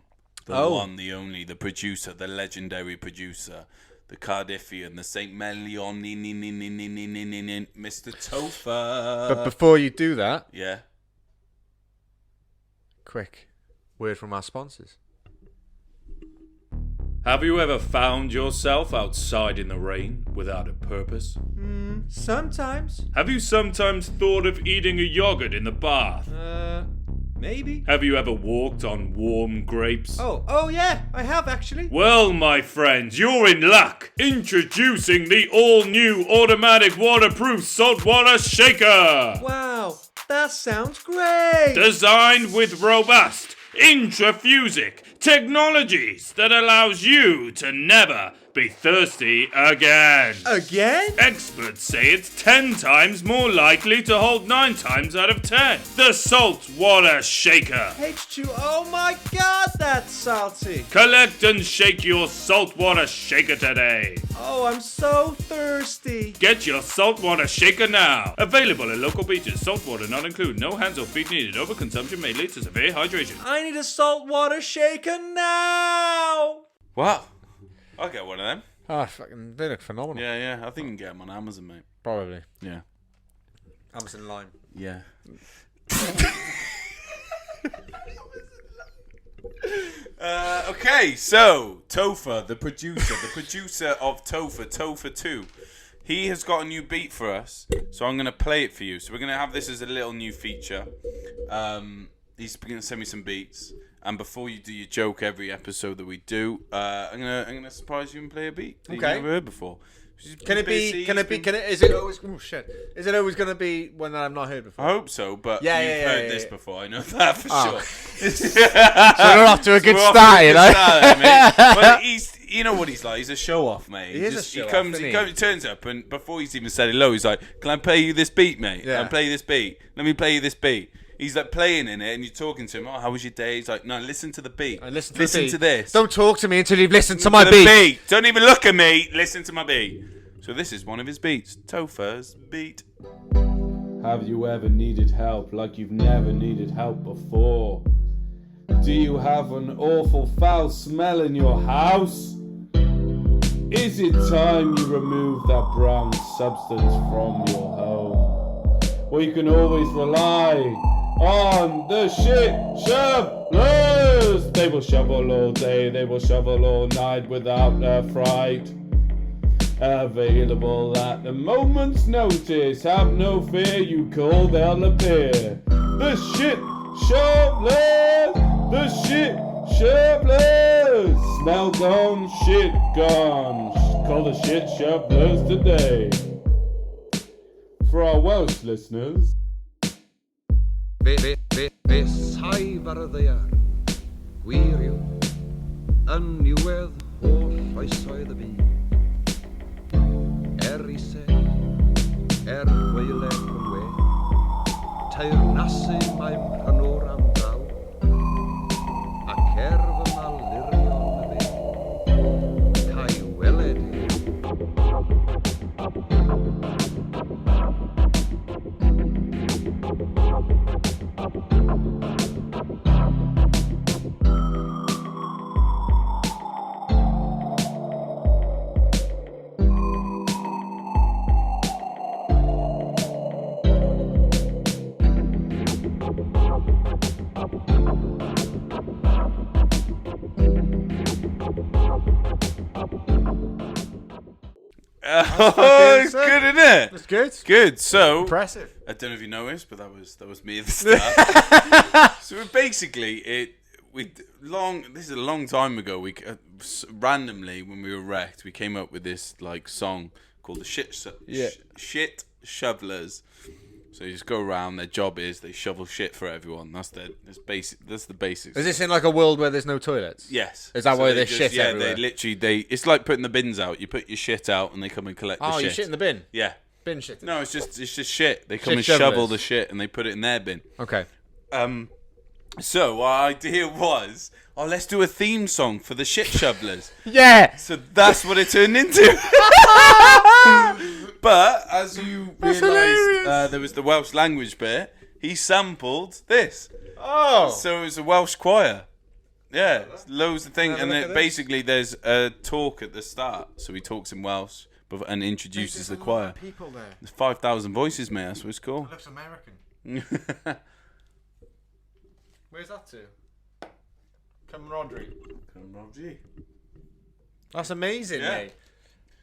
S3: the one, the only, the producer, the legendary producer, the Cardiffian, the St. Melion, Mr. Topher.
S4: But before you do that,
S3: Yeah.
S4: quick word from our sponsors.
S7: Have you ever found yourself outside in the rain without a purpose?
S4: Sometimes.
S7: Have you sometimes thought of eating a yogurt in the bath?
S4: Maybe.
S7: Have you ever walked on warm grapes?
S4: Oh yeah, I have actually.
S7: Well, my friends, you're in luck. Introducing the all-new automatic waterproof saltwater shaker.
S4: Wow, that sounds great.
S7: Designed with robust, intrafusic technologies that allows you to never be thirsty again.
S4: Again?
S7: Experts say it's 10 times more likely to hold 9 times out of 10. The Saltwater Shaker.
S4: H2, oh my god, that's salty.
S7: Collect and shake your Saltwater Shaker today.
S4: Oh, I'm so thirsty.
S7: Get your Saltwater Shaker now. Available at local beaches. Saltwater not included. No hands or feet needed. Overconsumption may lead to severe hydration.
S4: I need a saltwater shaker now.
S3: Wow. I'll get one of them.
S4: Oh, fucking, they look phenomenal.
S3: Yeah. I think you can get them on Amazon, mate.
S4: Probably.
S3: Yeah.
S4: Amazon lime.
S3: Yeah. Okay, so Topher, the producer of Topher 2, he has got a new beat for us, so I'm going to play it for you. So we're going to have this as a little new feature. He's going to send me some beats, and before you do your joke every episode that we do, I'm gonna surprise you and play a beat that you've never heard before. Is it always gonna be one that I've not heard before?
S2: I hope so, but you've heard this before. I know that for sure.
S4: So we're off to a good start, you know.
S3: Well, you know what he's like. He's a show off, mate. He turns up, and before he's even said hello, he's like, "Can I play you this beat, mate?
S4: Yeah.
S3: Can I play this beat? Let me play you this beat." He's like playing in it, and you're talking to him. Oh, how was your day? He's like, no, listen to the beat.
S4: Listen
S3: to this.
S4: Don't talk to me until you've listened to my beat.
S3: Don't even look at me. Listen to my beat. So this is one of his beats. Topher's beat.
S2: Have you ever needed help like you've never needed help before? Do you have an awful foul smell in your house? Is it time you remove that brown substance from your home? Well, you can always rely on the shit shovelers. They will shovel all day, they will shovel all night without a fright. Available at the moment's notice. Have no fear, you call, they'll appear. The shit shovelers, the shit shovelers. Smell gone, shit gone. Call the shit shovelers today. For our Welsh listeners.
S8: Fe sai farddeiar, gwiriw, yn niwedd holl oesoedd y byd. Iseg, gweiled yn we, teyrnasu mae'n rhanwr am draw, ac fy malurion y fe, cael weled
S3: Oh, it's good, isn't it?
S4: That's good.
S3: Good. So
S4: Impressive.
S3: I don't know if you noticed, but that was me at the start. So basically, this is a long time ago. We randomly, when we were wrecked, we came up with this like song called the Shit Shovelers. So you just go around. Their job is they shovel shit for everyone. That's the basics.
S4: Is this in like a world where there's no toilets?
S3: Yes.
S4: Is that
S3: so
S4: why there's shit
S3: everywhere?
S4: everywhere?
S3: They literally it's like putting the bins out. You put your shit out, and they come and collect the shit.
S4: Oh, you shit in the bin?
S3: Yeah.
S4: Bin shit.
S3: No, it's just shit. They come
S4: Shit
S3: and shovel
S4: shovelers.
S3: the shit, and they put it in their bin.
S4: Okay.
S3: So our idea was, let's do a theme song for the shit shovelers.
S4: Yeah.
S3: So that's what it turned into. But as you realise, there was the Welsh language bit. He sampled this.
S4: Oh.
S3: So it was a Welsh choir. Yeah, loads of things, and then basically there's a talk at the start. So he talks in Welsh and introduces the choir.
S4: People there.
S3: There's 5,000 voices, mate. That's what's cool.
S4: Looks American. Where's that to? Camaraderie. That's amazing,
S3: Yeah.
S4: mate.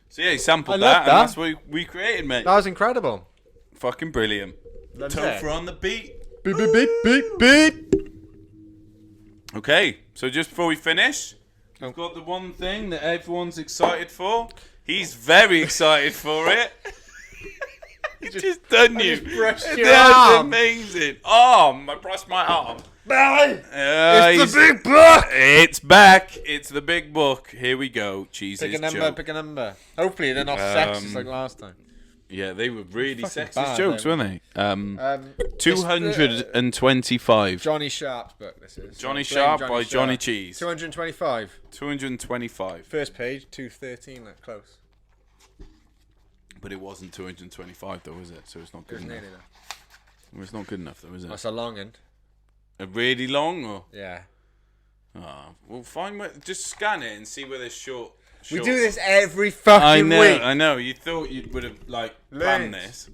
S3: So yeah, he sampled
S4: I love
S3: that,
S4: that.
S3: and that's what we created, mate.
S4: That was incredible.
S3: Fucking brilliant. Topher on the beat.
S4: Beep, beep, beep, beep, beep.
S3: Okay, so just before we finish, we've got the one thing that everyone's excited for. He's very excited for it. He's just done you.
S4: brushed your
S3: That's
S4: arm.
S3: amazing. I brushed my arm.
S4: It's the big book.
S3: It's back. It's the big book. Here we go. Cheese's
S4: Pick a number,
S3: joke.
S4: pick a number. Hopefully they're not sexist like last time.
S3: Yeah, they were really sexist
S4: bad,
S3: jokes,
S4: they were.
S3: weren't they? 225.
S4: Johnny Sharp's book, this is.
S3: Johnny
S4: Blame
S3: Sharp by Johnny Cheese.
S4: 225.
S3: 225.
S4: First page, 213, that's close.
S3: But it wasn't 225 though, was it? So it's not good enough.
S4: Nearly there.
S3: It's not good enough though, is it?
S4: That's a long end.
S3: A really long or?
S4: Yeah.
S3: Well, find where. Just scan it and see where there's short.
S4: We do this every fucking week.
S3: I know. You thought you would have like planned this.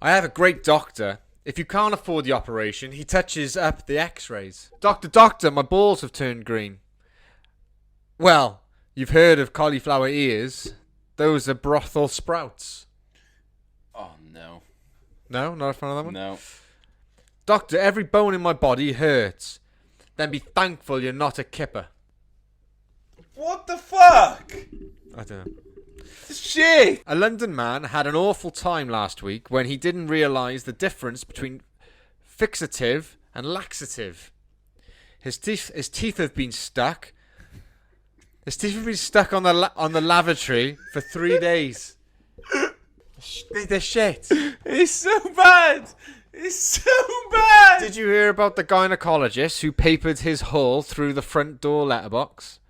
S4: I have a great doctor. If you can't afford the operation, he touches up the x-rays. Doctor, my balls have turned green. Well, you've heard of cauliflower ears. Those are brothel sprouts.
S3: Oh, no.
S4: No? Not a fan of that one?
S3: No.
S4: Doctor, every bone in my body hurts. Then be thankful you're not a kipper.
S3: What the fuck?
S4: I don't know.
S3: Shit!
S4: A London man had an awful time last week when he didn't realise the difference between fixative and laxative. His teeth have been stuck. His teeth have been stuck on the lavatory for 3 days. They're shit.
S3: It's so bad. It's so bad.
S4: Did you hear about the gynecologist who papered his hole through the front door letterbox?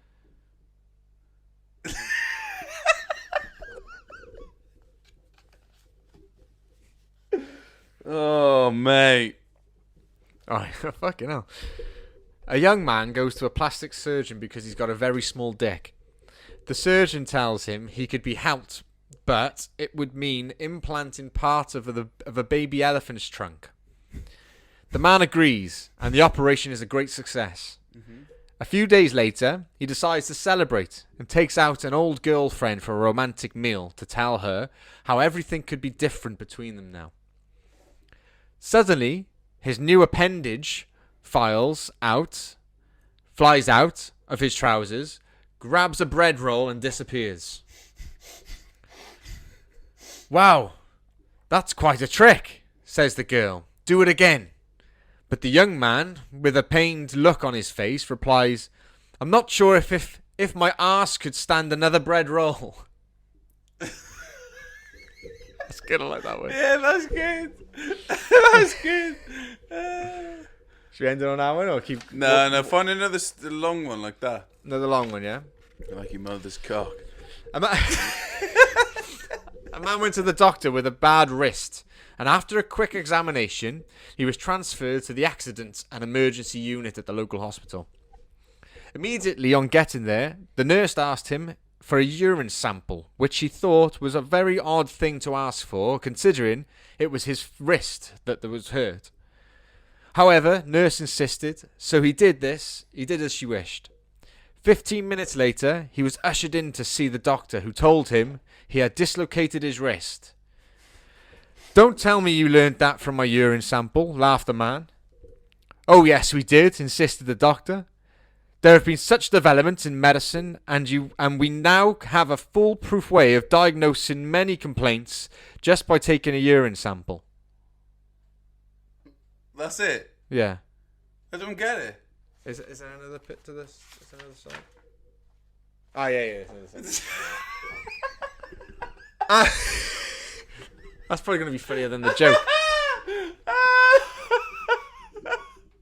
S3: Oh, mate.
S4: Oh, fucking hell. A young man goes to a plastic surgeon because he's got a very small dick. The surgeon tells him he could be helped, but it would mean implanting part of a baby elephant's trunk. The man agrees, and the operation is a great success. A few days later, he decides to celebrate and takes out an old girlfriend for a romantic meal to tell her how everything could be different between them now. Suddenly, his new appendage flies out of his trousers, grabs a bread roll and disappears. Wow, that's quite a trick, says the girl. Do it again. But the young man, with a pained look on his face, replies, I'm not sure if my arse could stand another bread roll. That's good, I like that one.
S3: Yeah, that's good. That's good.
S4: Should we end it on that one or keep...
S3: No, find another long one like that.
S4: Another long one, yeah?
S3: Like your mother's cock.
S4: A man went to the doctor with a bad wrist, and after a quick examination, he was transferred to the accident and emergency unit at the local hospital. Immediately on getting there, the nurse asked him for a urine sample, which he thought was a very odd thing to ask for, considering it was his wrist that was hurt. However, nurse insisted, so he did as she wished. 15 minutes later, he was ushered in to see the doctor, who told him he had dislocated his wrist. Don't tell me you learned that from my urine sample, laughed the man. Oh yes, we did, insisted the doctor. There have been such developments in medicine, and we now have a foolproof way of diagnosing many complaints just by taking a urine sample.
S3: That's it?
S4: Yeah.
S3: I don't get it.
S4: Is there another bit to this? Is there another side? Oh, yeah. That's probably going to be funnier than the joke.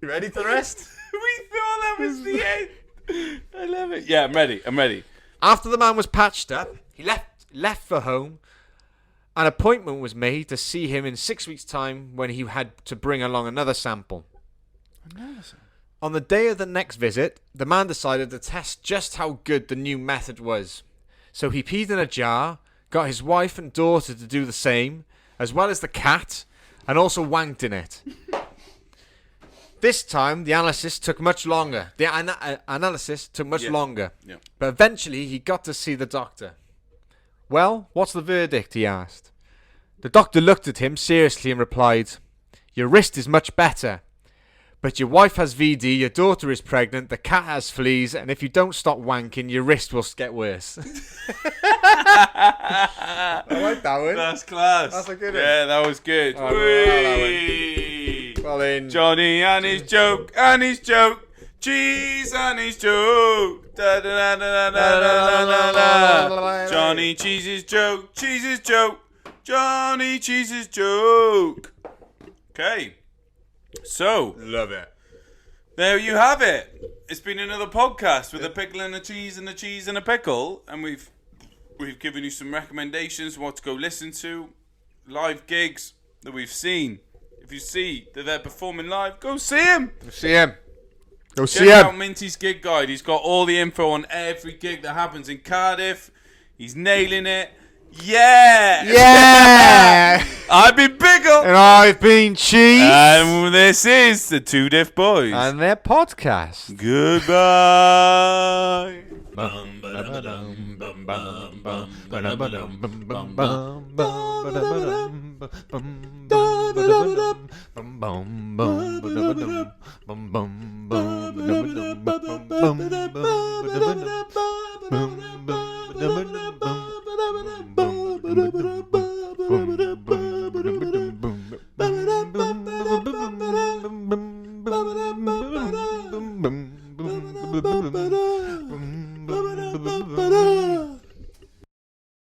S4: You ready for the rest?
S3: We thought that was the end. I love it. Yeah, I'm ready.
S4: After the man was patched up, he left for home. An appointment was made to see him in 6 weeks' time when he had to bring along another sample. On the day of the next visit, the man decided to test just how good the new method was. So he peed in a jar, got his wife and daughter to do the same, as well as the cat, and also wanked in it. This time, the analysis took much longer. Longer.
S3: Yeah.
S4: But eventually, he got to see the doctor. Well, what's the verdict, he asked. The doctor looked at him seriously and replied, Your wrist is much better. But your wife has VD, your daughter is pregnant, the cat has fleas, and if you don't stop wanking, your wrist will get worse. I like that one.
S3: That's class.
S4: That's a good one.
S3: Yeah, that was good.
S4: Well then,
S3: Johnny and his joke, cheese and his joke. Da, da, da, da, da, da, da, da. Johnny Cheese's joke, Johnny Cheese's joke. Okay. So,
S4: love it.
S3: There you have it. It's been another podcast with a pickle and a cheese and a cheese and a pickle, and we've given you some recommendations what to go listen to, live gigs that we've seen. If you see that they're performing live, go see him.
S4: Check
S3: out MINTY'S gig guide. He's got all the info on every gig that happens in Cardiff. He's nailing it. Yeah. I've been Pickle.
S4: And I've been Cheese.
S3: And this is the Two Diff Boys.
S4: And their podcast.
S3: Goodbye.
S4: Bum